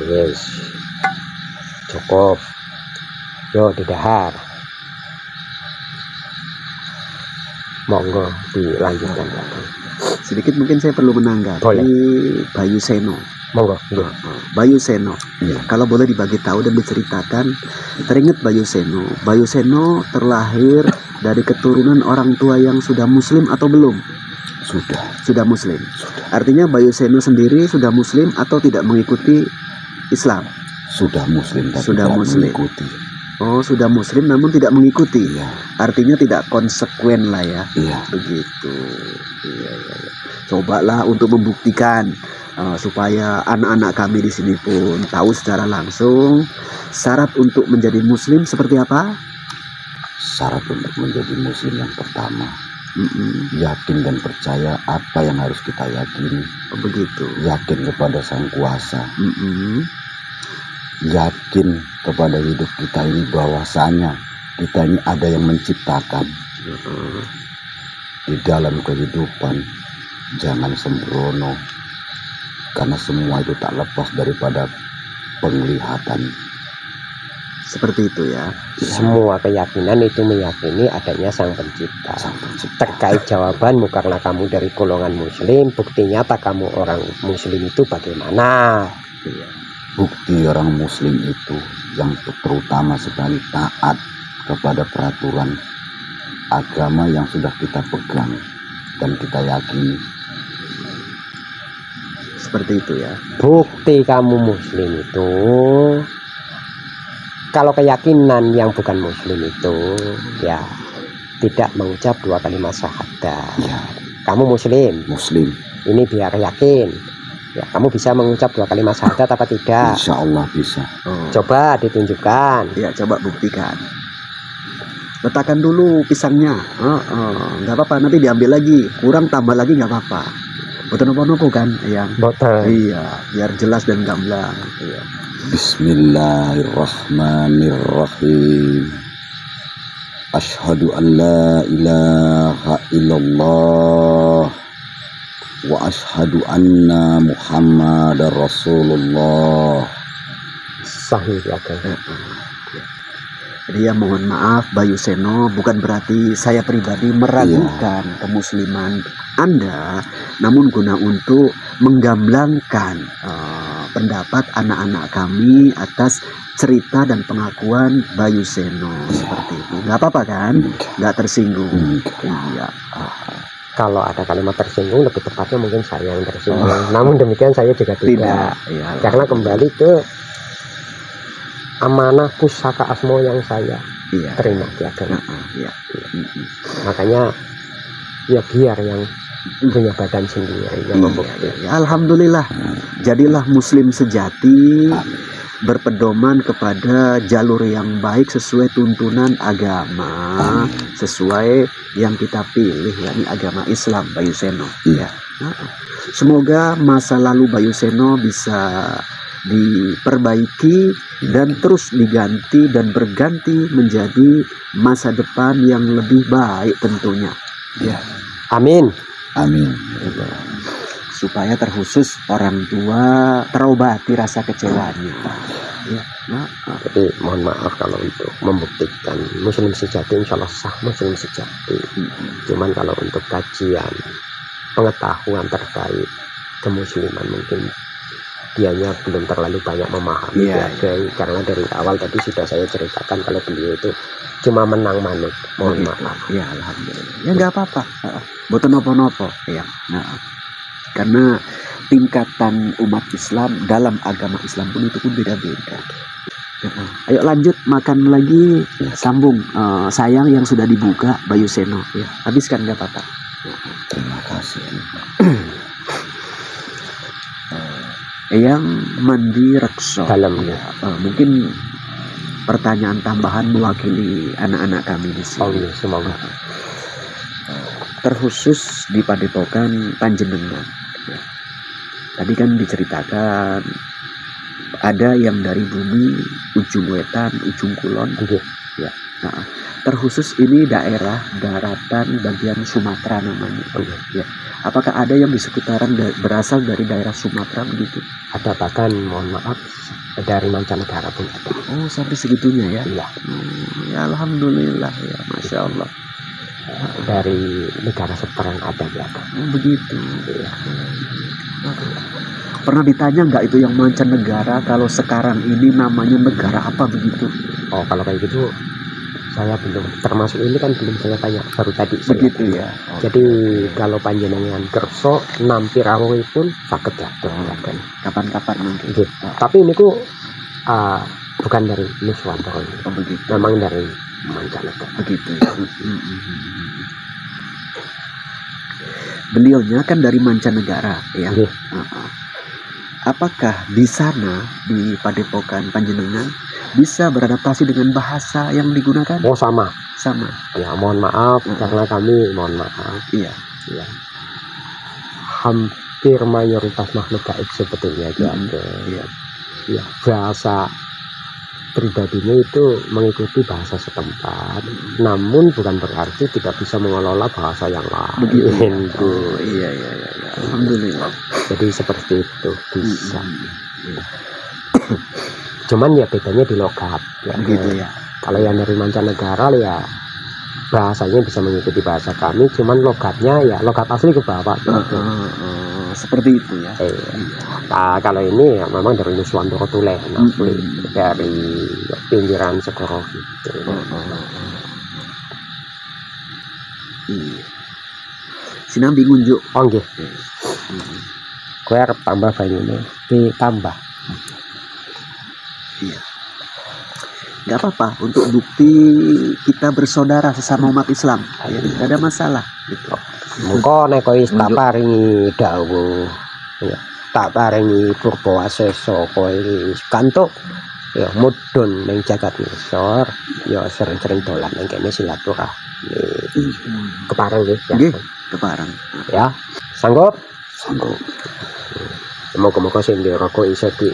Yes. Cukup. Yo didahar. Monggo dilanjutkan. Sedikit mungkin saya perlu menanggapi Boleh. Bayu Seno. Monggo. Nggih. Bayu Seno. Ya. Kalau boleh dibagi tahu dan diceritakan, teringat Bayu Seno. Bayu Seno terlahir dari keturunan orang tua yang sudah muslim atau belum? Sudah muslim. Artinya Bayu Seno sendiri sudah muslim atau tidak mengikuti Islam? Sudah muslim tapi Sudah tidak muslim. mengikuti. Oh, sudah muslim namun tidak mengikuti. Iya. Artinya tidak konsekuen lah ya. Iya. Begitu. Iya. Cobalah untuk membuktikan supaya anak-anak kami di sini pun tahu secara langsung syarat untuk menjadi muslim seperti apa? Syarat untuk menjadi muslim yang pertama, yakin dan percaya apa yang harus kita yakini. Begitu. Yakin kepada Sang Kuasa. Yakin kepada hidup kita ini bahwasanya kita ini ada yang menciptakan. Di dalam kehidupan jangan sembrono, karena semua itu tak lepas daripada penglihatan. Seperti itu ya. Semua keyakinan itu meyakini adanya Sang Pencipta. Sang Pencipta. Terkait jawabanmu karena kamu dari golongan muslim, bukti nyata kamu orang muslim itu bagaimana? Bukti orang muslim itu yang terutama sekali taat kepada peraturan agama yang sudah kita pegang dan kita yakini. Seperti itu ya. Bukti kamu muslim itu, kalau keyakinan yang bukan muslim itu ya tidak mengucap 2 kalimat syahadat. Ya, Kamu muslim, ini biar yakin. Ya, kamu bisa mengucap 2 kalimat syahadat apa tidak? insya Allah bisa. Coba ditunjukkan. Ya, coba buktikan. Letakkan dulu pisangnya. Nggak apa-apa, nanti diambil lagi. Kurang tambah lagi nggak apa-apa. Boten nopo kan, yang Boten. iya, biar jelas dan gamblang. Iya. Bismillahirrahmanirrahim. Asyhadu an la ilaha illallah wa asyhadu anna Muhammadar Rasulullah. sahih ya kan. Jadi ya mohon maaf Bayu Seno, bukan berarti saya pribadi meragukan kemusliman Anda, namun guna untuk menggamblangkan pendapat anak-anak kami atas cerita dan pengakuan Bayu Seno seperti itu. Nggak apa-apa kan? Nggak tersinggung. Iya. Kalau ada kalimat tersinggung, lebih tepatnya mungkin saya yang tersinggung. Namun demikian saya juga tidak. Ya, Karena kembali ke amanah pusaka asmo yang saya terima ya kan. Makanya ya biar yang punya badan sendiri yang membuktikan. Alhamdulillah, jadilah muslim sejati, berpedoman kepada jalur yang baik sesuai tuntunan agama, sesuai yang kita pilih, yakni agama Islam, Bayu Seno. Ya. Semoga masa lalu Bayu Seno bisa diperbaiki dan terus diganti dan berganti menjadi masa depan yang lebih baik tentunya. Ya. Amin. Amin. Supaya terkhusus orang tua terobati rasa kecewanya. Ya. Jadi mohon maaf kalau untuk membuktikan muslim sejati insya Allah sah muslim sejati. Cuman kalau untuk kajian pengetahuan terkait kemusliman mungkin dianya belum terlalu banyak memahami karena dari awal tadi sudah saya ceritakan kalau beliau itu cuma menang manut. Mohon maaf. Ya alhamdulillah. Ya nggak apa-apa. Boten nopo-nopo ya. Karena tingkatan umat Islam dalam agama Islam pun itu pun beda-beda. Ayo lanjut makan lagi, sambung sayang yang sudah dibuka Bayu Seno ya. Habiskan nggak apa-apa. Terima kasih. Yang mandi rekso dalamnya mungkin pertanyaan tambahan mewakili anak-anak kami di sini. Semoga terkhusus di Padepokan Panjenengan ya. Tadi kan diceritakan ada yang dari bumi ujung wetan ujung kulon ya. Terkhusus ini daerah daratan bagian Sumatera namanya ya. Apakah ada yang di sekitaran berasal dari daerah Sumatera begitu? Ada, bahkan mohon maaf dari mancanegara pun ada. Oh sampai segitunya ya? Iya. Ya alhamdulillah ya, masya Allah. Dari negara seberang ada ya. Begitu. Ya. Pernah ditanya nggak itu yang mancanegara kalau sekarang ini namanya negara apa begitu? Oh kalau kayak gitu saya belum, termasuk ini kan belum saya tanya, baru tadi begitu ya. Jadi kalau panjenengan kerso nampir awal pun sakit ya kapan-kapan nanti. Tapi ini ku bukan dari Nuswantoro, begitu. Memang dari mancanegara begitu ya. Beliaunya kan dari mancanegara ya. Apakah di sana di Padepokan Panjenengan bisa beradaptasi dengan bahasa yang digunakan? Oh sama. Ya mohon maaf karena kami mohon maaf. Iya. Hampir mayoritas makhluk gaib sebetulnya ya bahasa pribadinya itu mengikuti bahasa setempat, namun bukan berarti tidak bisa mengelola bahasa yang lain. Iya. Alhamdulillah. Jadi seperti itu bisa. Cuman ya bedanya di logat ya. Begitu ya. Kalau yang dari mancanegara ya bahasanya bisa mengikuti bahasa kami, cuman logatnya ya logat asli ke bawah. Seperti itu ya. Nah, kalau ini ya memang dari Nuswantoro Tulen asli, dari pinggiran Segoro gitu. Sinambi ngunjuk. Oh nggih. Kowe arep tambah banyune, ditambah. Iya. Gak apa-apa, untuk bukti kita bersaudara sesama umat Islam ya, gak ada masalah gitu. Mengko nek kowe tak paringi dawuh ya, tak paringi purba asesa kowe kantuk ya mudhun ning jagat ngisor ya sering-sering dolan ning kene silaturahmi. Kepareng nggih. Nggih, kepareng. Ya, sanggup? Sanggup. Moga-moga sing rokok iso di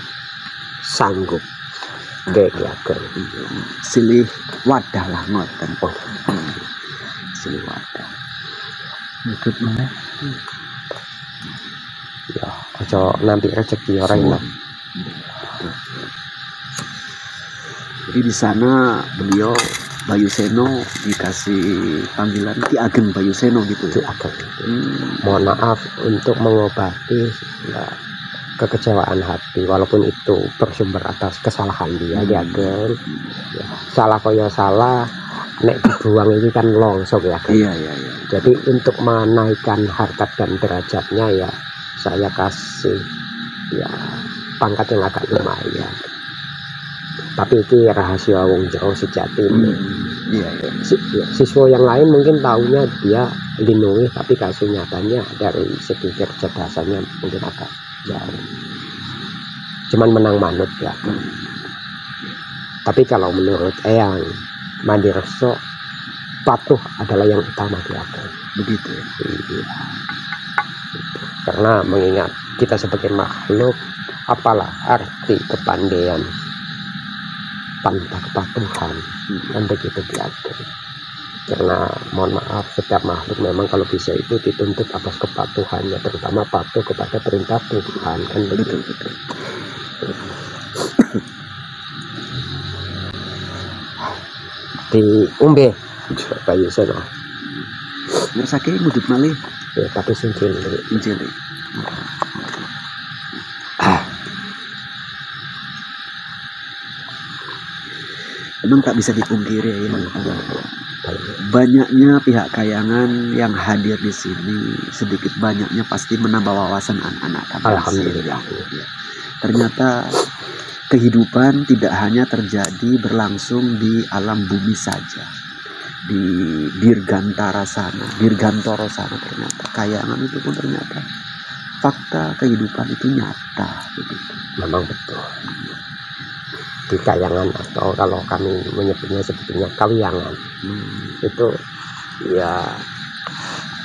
sanggup. Nggih, silih wadah lah ngoten. Silih wadah. Ikut mana? Ya, aja nampi rezeki ora enak. Jadi di sana beliau Bayu Seno dikasih panggilan Ki Ageng Bayu Seno gitu Ki ya. Ageng. Mohon maaf untuk mengobati ya, kekecewaan hati, walaupun itu bersumber atas kesalahan dia, Ki Ageng. Ya, salah koyo salah, nek dibuang ini kan longsor ya. Iya. Jadi untuk menaikkan harkat dan derajatnya ya saya kasih ya pangkat yang agak lumayan. Tapi itu rahasia wong jero sejati. Iya. Siswa yang lain mungkin taunya dia lindungi, tapi kasus nyatanya dari segi kecerdasannya mungkin agak jauh. Cuman menang manut ya. Tapi kalau menurut Eyang Mandirekso, patuh adalah yang utama dia. Begitu ya. Iya. Karena mengingat kita sebagai makhluk, apalah arti kepandaian tanpa kepatuhan, kan begitu diatur. Karena mohon maaf, setiap makhluk memang kalau bisa itu dituntut atas kepatuhannya, terutama patuh kepada perintah Tuhan, kan begitu. Di umbe Bayu Seno Ngersake ngudut malih ya, tapi sungkil mencili. Memang tak bisa dipungkiri ya, banyaknya pihak kayangan yang hadir di sini, sedikit banyaknya pasti menambah wawasan anak-anak kami. Alhamdulillah. Ya. Ternyata kehidupan tidak hanya terjadi berlangsung di alam bumi saja, di Dirgantara sana, Dirgantoro sana, ternyata kayangan itu pun ternyata fakta kehidupan itu nyata begitu. Memang betul. Di kayangan, atau kalau kami menyebutnya sebetulnya kawiyangan, itu ya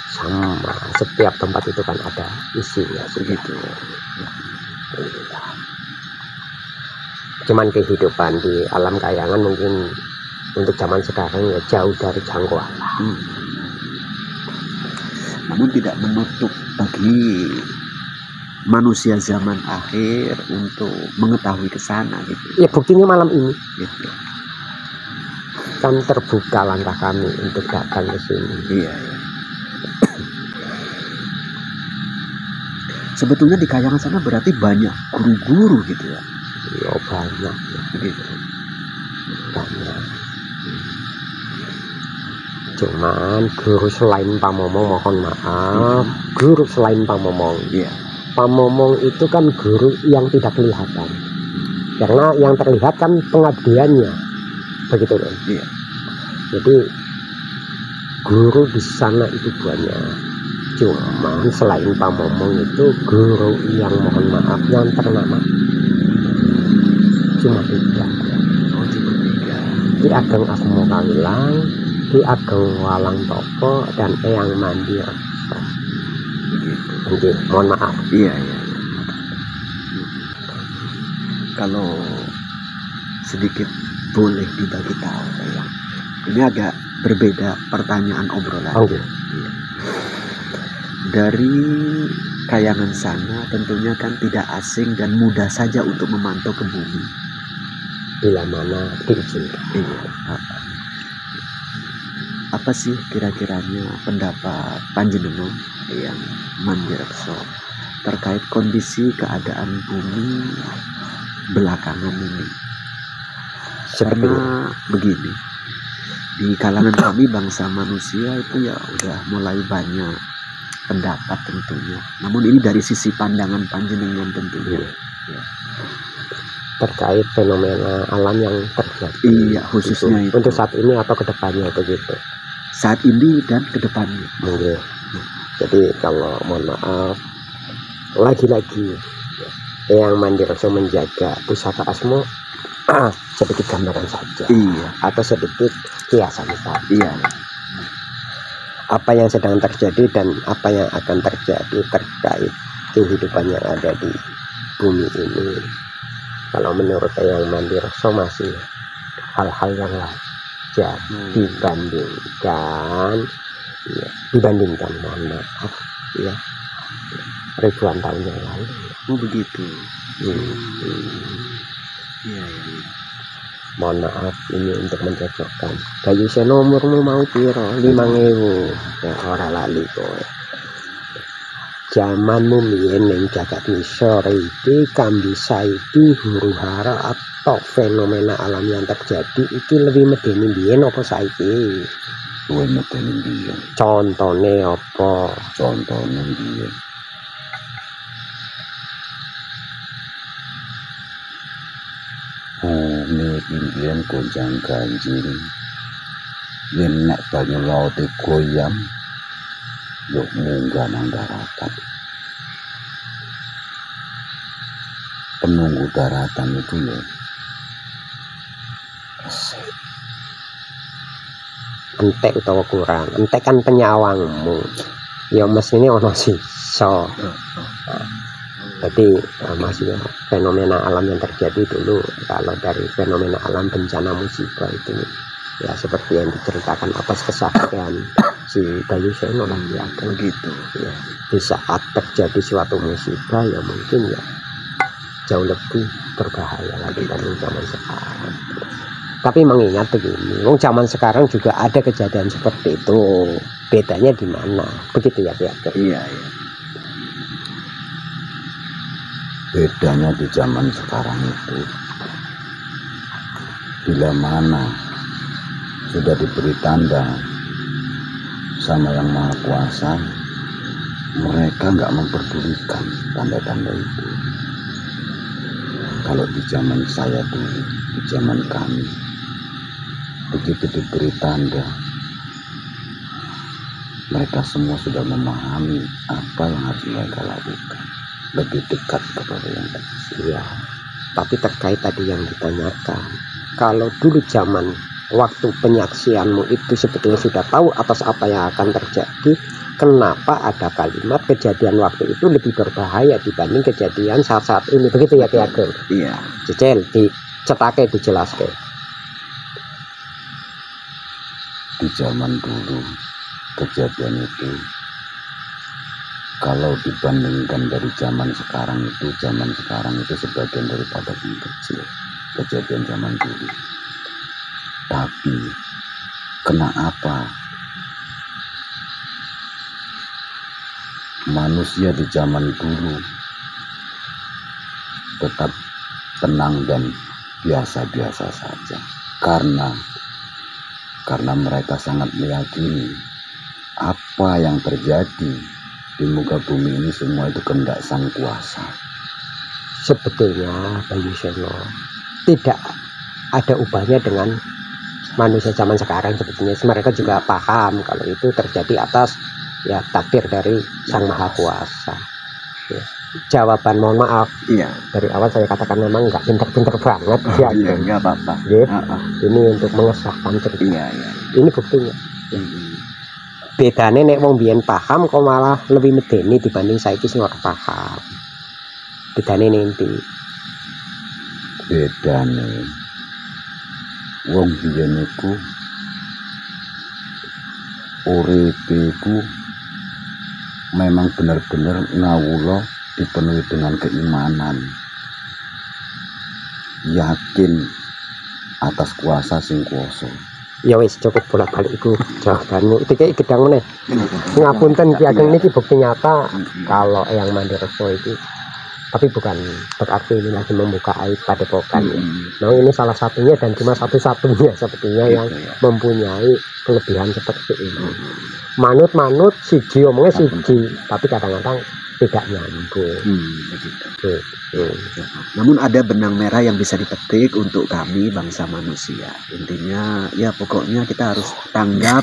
sama, setiap tempat itu kan ada isinya begitu. Cuman kehidupan di alam kayangan mungkin untuk zaman sekarang ya jauh dari jangkauan. Namun tidak menutup bagi manusia zaman akhir untuk mengetahui ke sana gitu. Ya buktinya malam ini Gitu. kan terbuka langkah kami untuk datang ke sini. Iya. Sebetulnya di kayangan sana berarti banyak guru-guru gitu ya. Ya banyak ya. Gitu. Banyak. Cuman guru selain Pamomong, mohon maaf, guru selain Pamomong. Iya. Pamomong itu kan guru yang tidak kelihatan, karena yang terlihat kan pengabdiannya, begitu loh. Iya. Jadi guru di sana itu banyak, cuman selain Pamomong itu guru yang mohon maaf yang ternama cuma 3. Oh, cuma 3. Ki Ageng Asmo Kawilang, Ki Ageng Walang Topo, dan Eyang Mandirekso. Oke, mohon maaf. Iya. Kalau sedikit boleh dibagi tahu ya. Ini agak berbeda pertanyaan obrolan. Oke. Iya. Dari kayangan sana tentunya kan tidak asing dan mudah saja untuk memantau ke bumi. Bila mana diizinkan. Iya. Apa sih kira-kiranya pendapat panjenengan yang Mandirekso terkait kondisi keadaan bumi belakangan ini? Karena begini, di kalangan kami bangsa manusia itu ya udah mulai banyak pendapat tentunya. Namun ini dari sisi pandangan panjenengan tentunya. Ya. Terkait fenomena alam yang terjadi. Iya, khususnya itu. Untuk saat ini atau kedepannya begitu. Saat ini dan kedepannya. Mungkin. Jadi kalau mohon maaf, lagi-lagi Eyang Mandirekso menjaga pusaka Asmo sedikit gambaran saja. Iya. Atau sedikit kiasan saja. Iya. Apa yang sedang terjadi dan apa yang akan terjadi terkait kehidupan yang ada di bumi ini. Kalau menurut Eyang Mandirekso masih hal-hal yang wajar dibandingkan mohon maaf ya ribuan tahun yang lalu. Oh begitu. Iya. Iya. mohon maaf ini untuk mencocokkan. Bayu Seno umurmu mau piro? 5.000. Ya ora lali kowe. Zamanmu mbiyen ning jagat ngisor iki kambi saiki huru-hara atau fenomena alam yang terjadi iki lebih medeni mbiyen apa saiki? Luwih medeni biyen. Contone apa? Contone biyen. Bumi biyen gonjang ganjing. Yen nek banyu laut goyang, yo munggah nang daratan. Penunggu daratan itu ya resik. Entek utawa kurang. Entek kan penyawangmu. Ya mestine ono sisa. Jadi masih fenomena alam yang terjadi dulu. Kalau dari fenomena alam bencana musibah itu ya seperti yang diceritakan atas kesaksian si Bayu Seno lagi ada gitu ya. Di saat terjadi suatu musibah ya mungkin ya jauh lebih berbahaya lagi dari zaman sekarang. Tapi mengingat begini, zaman sekarang juga ada kejadian seperti itu. Bedanya di mana? Begitu ya, Pak? Iya, iya. Bedanya di zaman sekarang itu, bila mana sudah diberi tanda sama Yang Maha Kuasa, mereka nggak memperdulikan tanda-tanda itu. Kalau di zaman saya dulu, di zaman kami, begitu diberi tanda, mereka semua sudah memahami apa yang harus mereka lakukan, lebih dekat kepada yang kasih. Ya, tapi terkait tadi yang ditanyakan, kalau dulu zaman waktu penyaksianmu itu sebetulnya sudah tahu atas apa yang akan terjadi, kenapa ada kalimat kejadian waktu itu lebih berbahaya dibanding kejadian saat-saat ini? Begitu ya, Ki Ageng? Iya. Cecil, dicetake, dijelaskan. Di zaman dulu, kejadian itu, kalau dibandingkan dari zaman sekarang itu sebagian daripada yang kecil, kejadian zaman dulu. Tapi, kenapa manusia di zaman dulu tetap tenang dan biasa-biasa saja? Karena mereka sangat meyakini apa yang terjadi di muka bumi ini semua itu kehendak Sang Kuasa. Sebetulnya Bayu Seno tidak ada ubahnya dengan manusia zaman sekarang. Sebetulnya mereka juga paham kalau itu terjadi atas ya takdir dari Sang Maha Kuasa. Ya. Jawaban mohon maaf. Iya. Dari awal saya katakan memang nggak pinter-pinter banget. Oh, iya, nggak apa-apa. Gitu. Ini untuk mengesahkan cerita. Iya, iya. Ini buktinya. Bedane nek wong biyen paham kok malah lebih medeni dibanding saiki sing ora paham. Bedane nanti. Bedane wong biyen iku uripe iku memang benar-benar ngawula dipenuhi dengan keimanan, yakin atas kuasa sing kuasa. Ya wis cukup bolak-balik iku jawabanmu. Iki kayak gedang meneh. Ngapunten Ki Ageng niki bukti nyata kalau Eyang Mandirekso itu, tapi bukan berarti ini lagi membuka aib padepokan ya. Nah ini salah satunya dan cuma satu-satunya sepertinya yang mempunyai kelebihan seperti ini. Manut-manut siji omongnya siji, tapi kadang-kadang tidak nyambung. Begitu. Namun ada benang merah yang bisa dipetik untuk kami bangsa manusia. Intinya ya pokoknya kita harus tanggap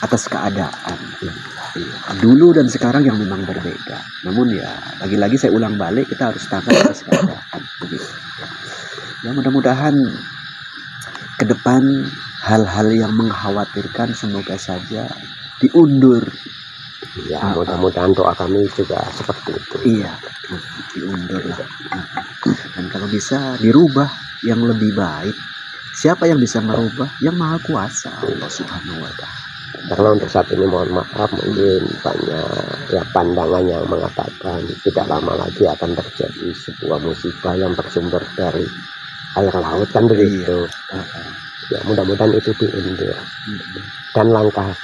atas keadaan. Dulu dan sekarang yang memang berbeda. Namun ya lagi-lagi saya ulang balik, kita harus tanggap atas keadaan. Begitu. Ya mudah-mudahan ke depan hal-hal yang mengkhawatirkan semoga saja diundur. Ya mudah-mudahan doa kami juga seperti itu. Iya, diundur lah. Dan kalau bisa dirubah yang lebih baik. Siapa yang bisa merubah? Yang Maha Kuasa, Allah Subhanahu wa Ta'ala. Karena untuk saat ini mohon maaf mungkin banyak ya pandangan yang mengatakan tidak lama lagi akan terjadi sebuah musibah yang bersumber dari air laut kan begitu. Ya mudah-mudahan itu diundur. Dan langkah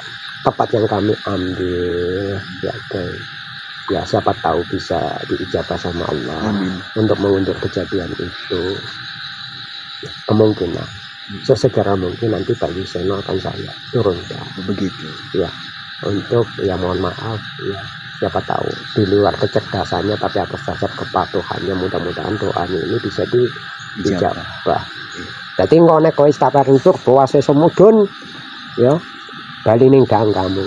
tepat yang kami ambil ya ya siapa tahu bisa diijabah sama Allah. Amin. Untuk mengundur kejadian itu. Ya, kemungkinan sesegera mungkin nanti Pak Yuseno akan saya turunkan. Begitu. Ya untuk ya mohon maaf ya siapa tahu di luar kecerdasannya tapi atas dasar kepatuhannya mudah-mudahan doanya ini bisa diijabah. Jadi ngone kowe istabar untuk bawa sesomudun ya bali ning dang kamu.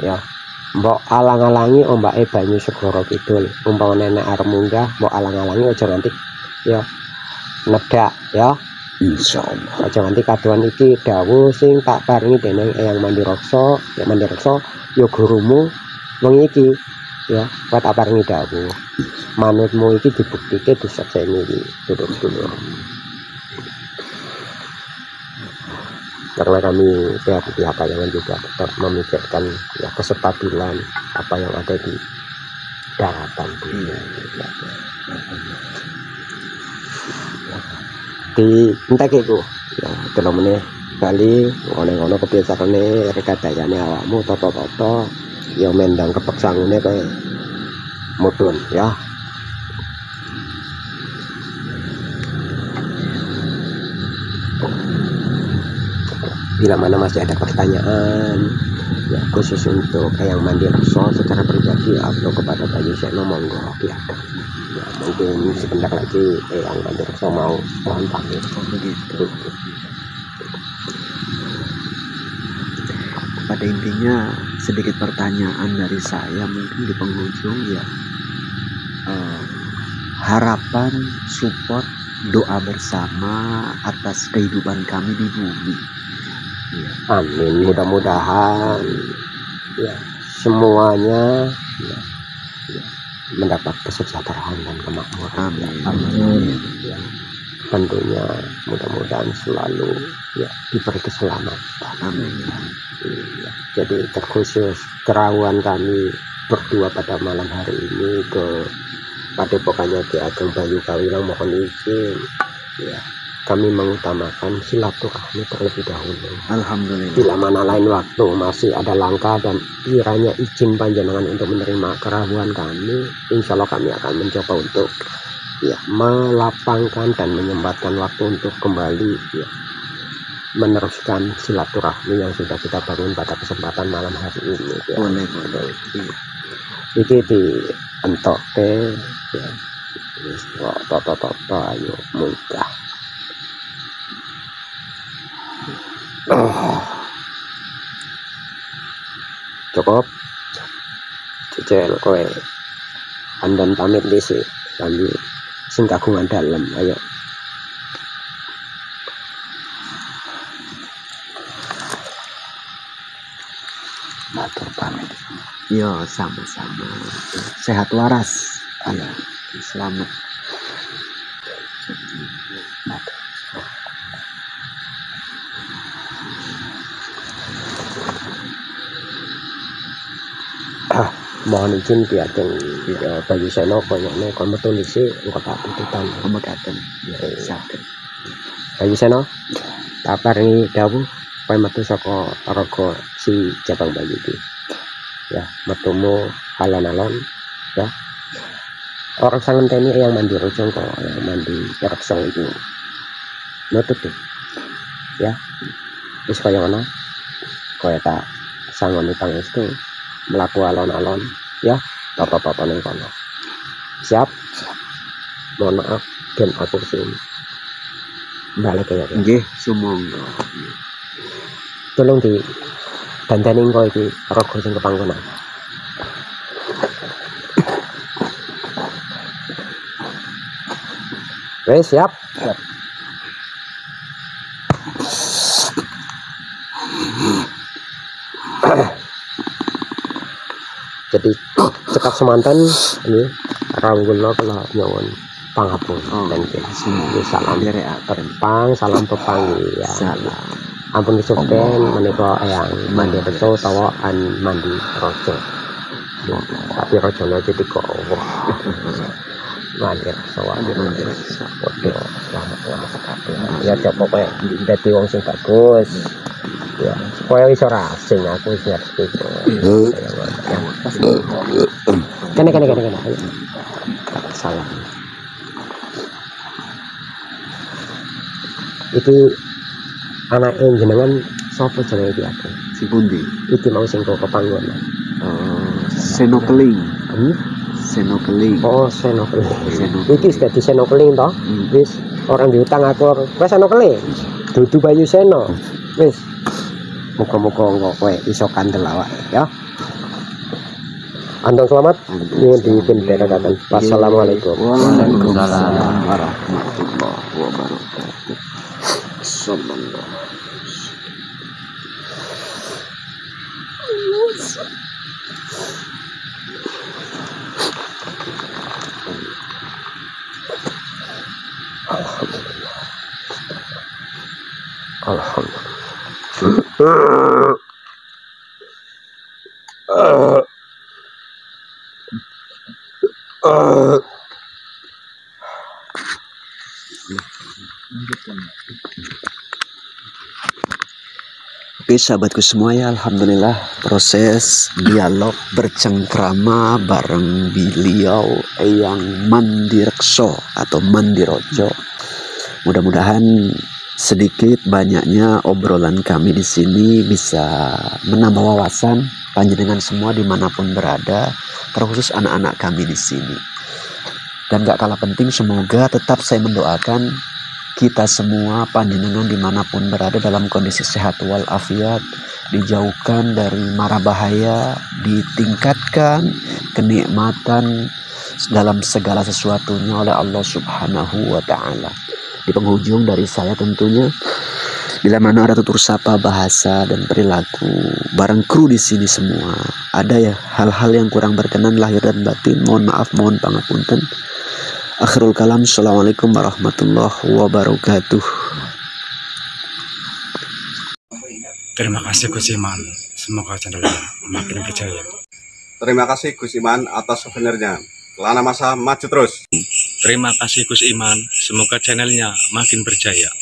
Ya. Mbok alang-alangi ombake banyu segara kidul. Umpama nenek arep munggah mbok alang-alangi aja nganti ya nedak ya. Insyaallah. Aja nganti kaduan iki dawuh sing tak paringi dening Eyang Mandireksa, ya Mandireksa ya gurumu wengi iki ya kuwi tak paringi dawuh. Manutmu iki dibuktike disekseni iki dulur-dulur. Karena kami dari pihak kayangan juga tetap memikirkan ya kestabilan apa yang ada di daratan dunia. Di entek iku ya telo meneh bali ngono-ngono kebiasaane rekadayane awakmu toto-toto ya mendang kepeksangune kaya mudhun ya. Bila mana masih ada pertanyaan ya khusus untuk Eyang Mandireksa secara pribadi atau kepada Pak Yuseno monggo silakan. Ya, mungkin sebentar lagi Eyang Mandireksa mau mohon pamit. Begitu. Pada intinya sedikit pertanyaan dari saya mungkin di penghujung ya harapan, support, doa bersama atas kehidupan kami di bumi. Ya, amin. Mudah-mudahan ya semuanya ya, mendapat kesejahteraan dan kemakmuran. Amin. Ya, tentunya mudah-mudahan selalu ya diberi keselamatan. Amin. Ya, jadi terkhusus kerawan kami berdua pada malam hari ini ke Padepokannya Ki Ageng Bayu Kawilang mohon izin ya kami mengutamakan silaturahmi terlebih dahulu. Alhamdulillah. Bila mana lain waktu masih ada langkah dan kiranya izin panjenengan untuk menerima kerahuan kami, insya Allah kami akan mencoba untuk ya melapangkan dan menyempatkan waktu untuk kembali ya meneruskan silaturahmi yang sudah kita bangun pada kesempatan malam hari ini. Ya. Boleh. Ya. Iki di entok ya. Toto ayo munggah. Cukup cecel kowe andon pamit dhisik sambil sing kagungan dalem ayo matur pamit yo sama-sama sehat waras ya selamat matur. Mohon izin Ki Ageng Pak Yuseno koyone kon metu dhisik engko tak tututan mekaten ya saged. Pak Yuseno tak paringi dawuh kowe metu saka raga si Jabang Bayu iki. Ya, metumu alon-alon ya. Orang sangenteni Eyang Mandireksa kok Eyang Mandireksa iki. Nutut deh. Ya. Wis kaya ngono. Kowe tak sangoni pangestu melaku alon-alon ya bapak-bapak neng kono siap mohon maaf dan aku sini balik ya nggih sumangga tolong di dandani engko iki raga sing kepanggonan wis siap jadi cekap semanten ini ranggulna kula nyuwun pangapun dan salam terpang salam pepanggihan salam ampun kesukten menika Eyang Mandireksa utawa An Mandireksa tapi rajane iki kok mandir waduh selamat kabeh ya coba kowe dadi wong sing bagus ya supaya iso rasing aku siap itu kene salah iki anak jenengan sapa jenenge iki aku Si pundi? iki mau sing kok panggon Senokeling. Senokeling. oh senokeling Senokeling. iki dadi senokeling to wis orang diutang aku wis senokeling dudu Bayu Seno wis muga-muga kowe iso kandel awake ya Andong selamat nyuwun dipun derekaken wassalamualaikum Waalaikumsalam warahmatullahi wabarakatuh. Sallallahu. Alhamdulillah. Oke sahabatku semua ya, alhamdulillah proses dialog bercengkrama bareng beliau Eyang Mandirekso atau Mandirojo. Mudah-mudahan sedikit banyaknya obrolan kami di sini bisa menambah wawasan panjenengan semua dimanapun berada, terkhusus anak-anak kami di sini. Dan gak kalah penting, semoga tetap saya mendoakan kita semua panjenengan dimanapun berada dalam kondisi sehat walafiat, dijauhkan dari mara bahaya, ditingkatkan kenikmatan dalam segala sesuatunya oleh Allah Subhanahu wa Ta'ala. Di penghujung dari saya tentunya, bila mana ada tutur sapa bahasa dan perilaku bareng kru di sini semua ada ya hal-hal yang kurang berkenan lahir dan batin, mohon maaf, mohon pangapunten. Akhirul kalam, assalamualaikum warahmatullahi wabarakatuh. Terima kasih Gus Iman, semoga channelnya makin berjaya. Terima kasih Gus Iman atas souvenirnya. Kelana masa maju terus. Terima kasih Gus Iman, semoga channelnya makin berjaya.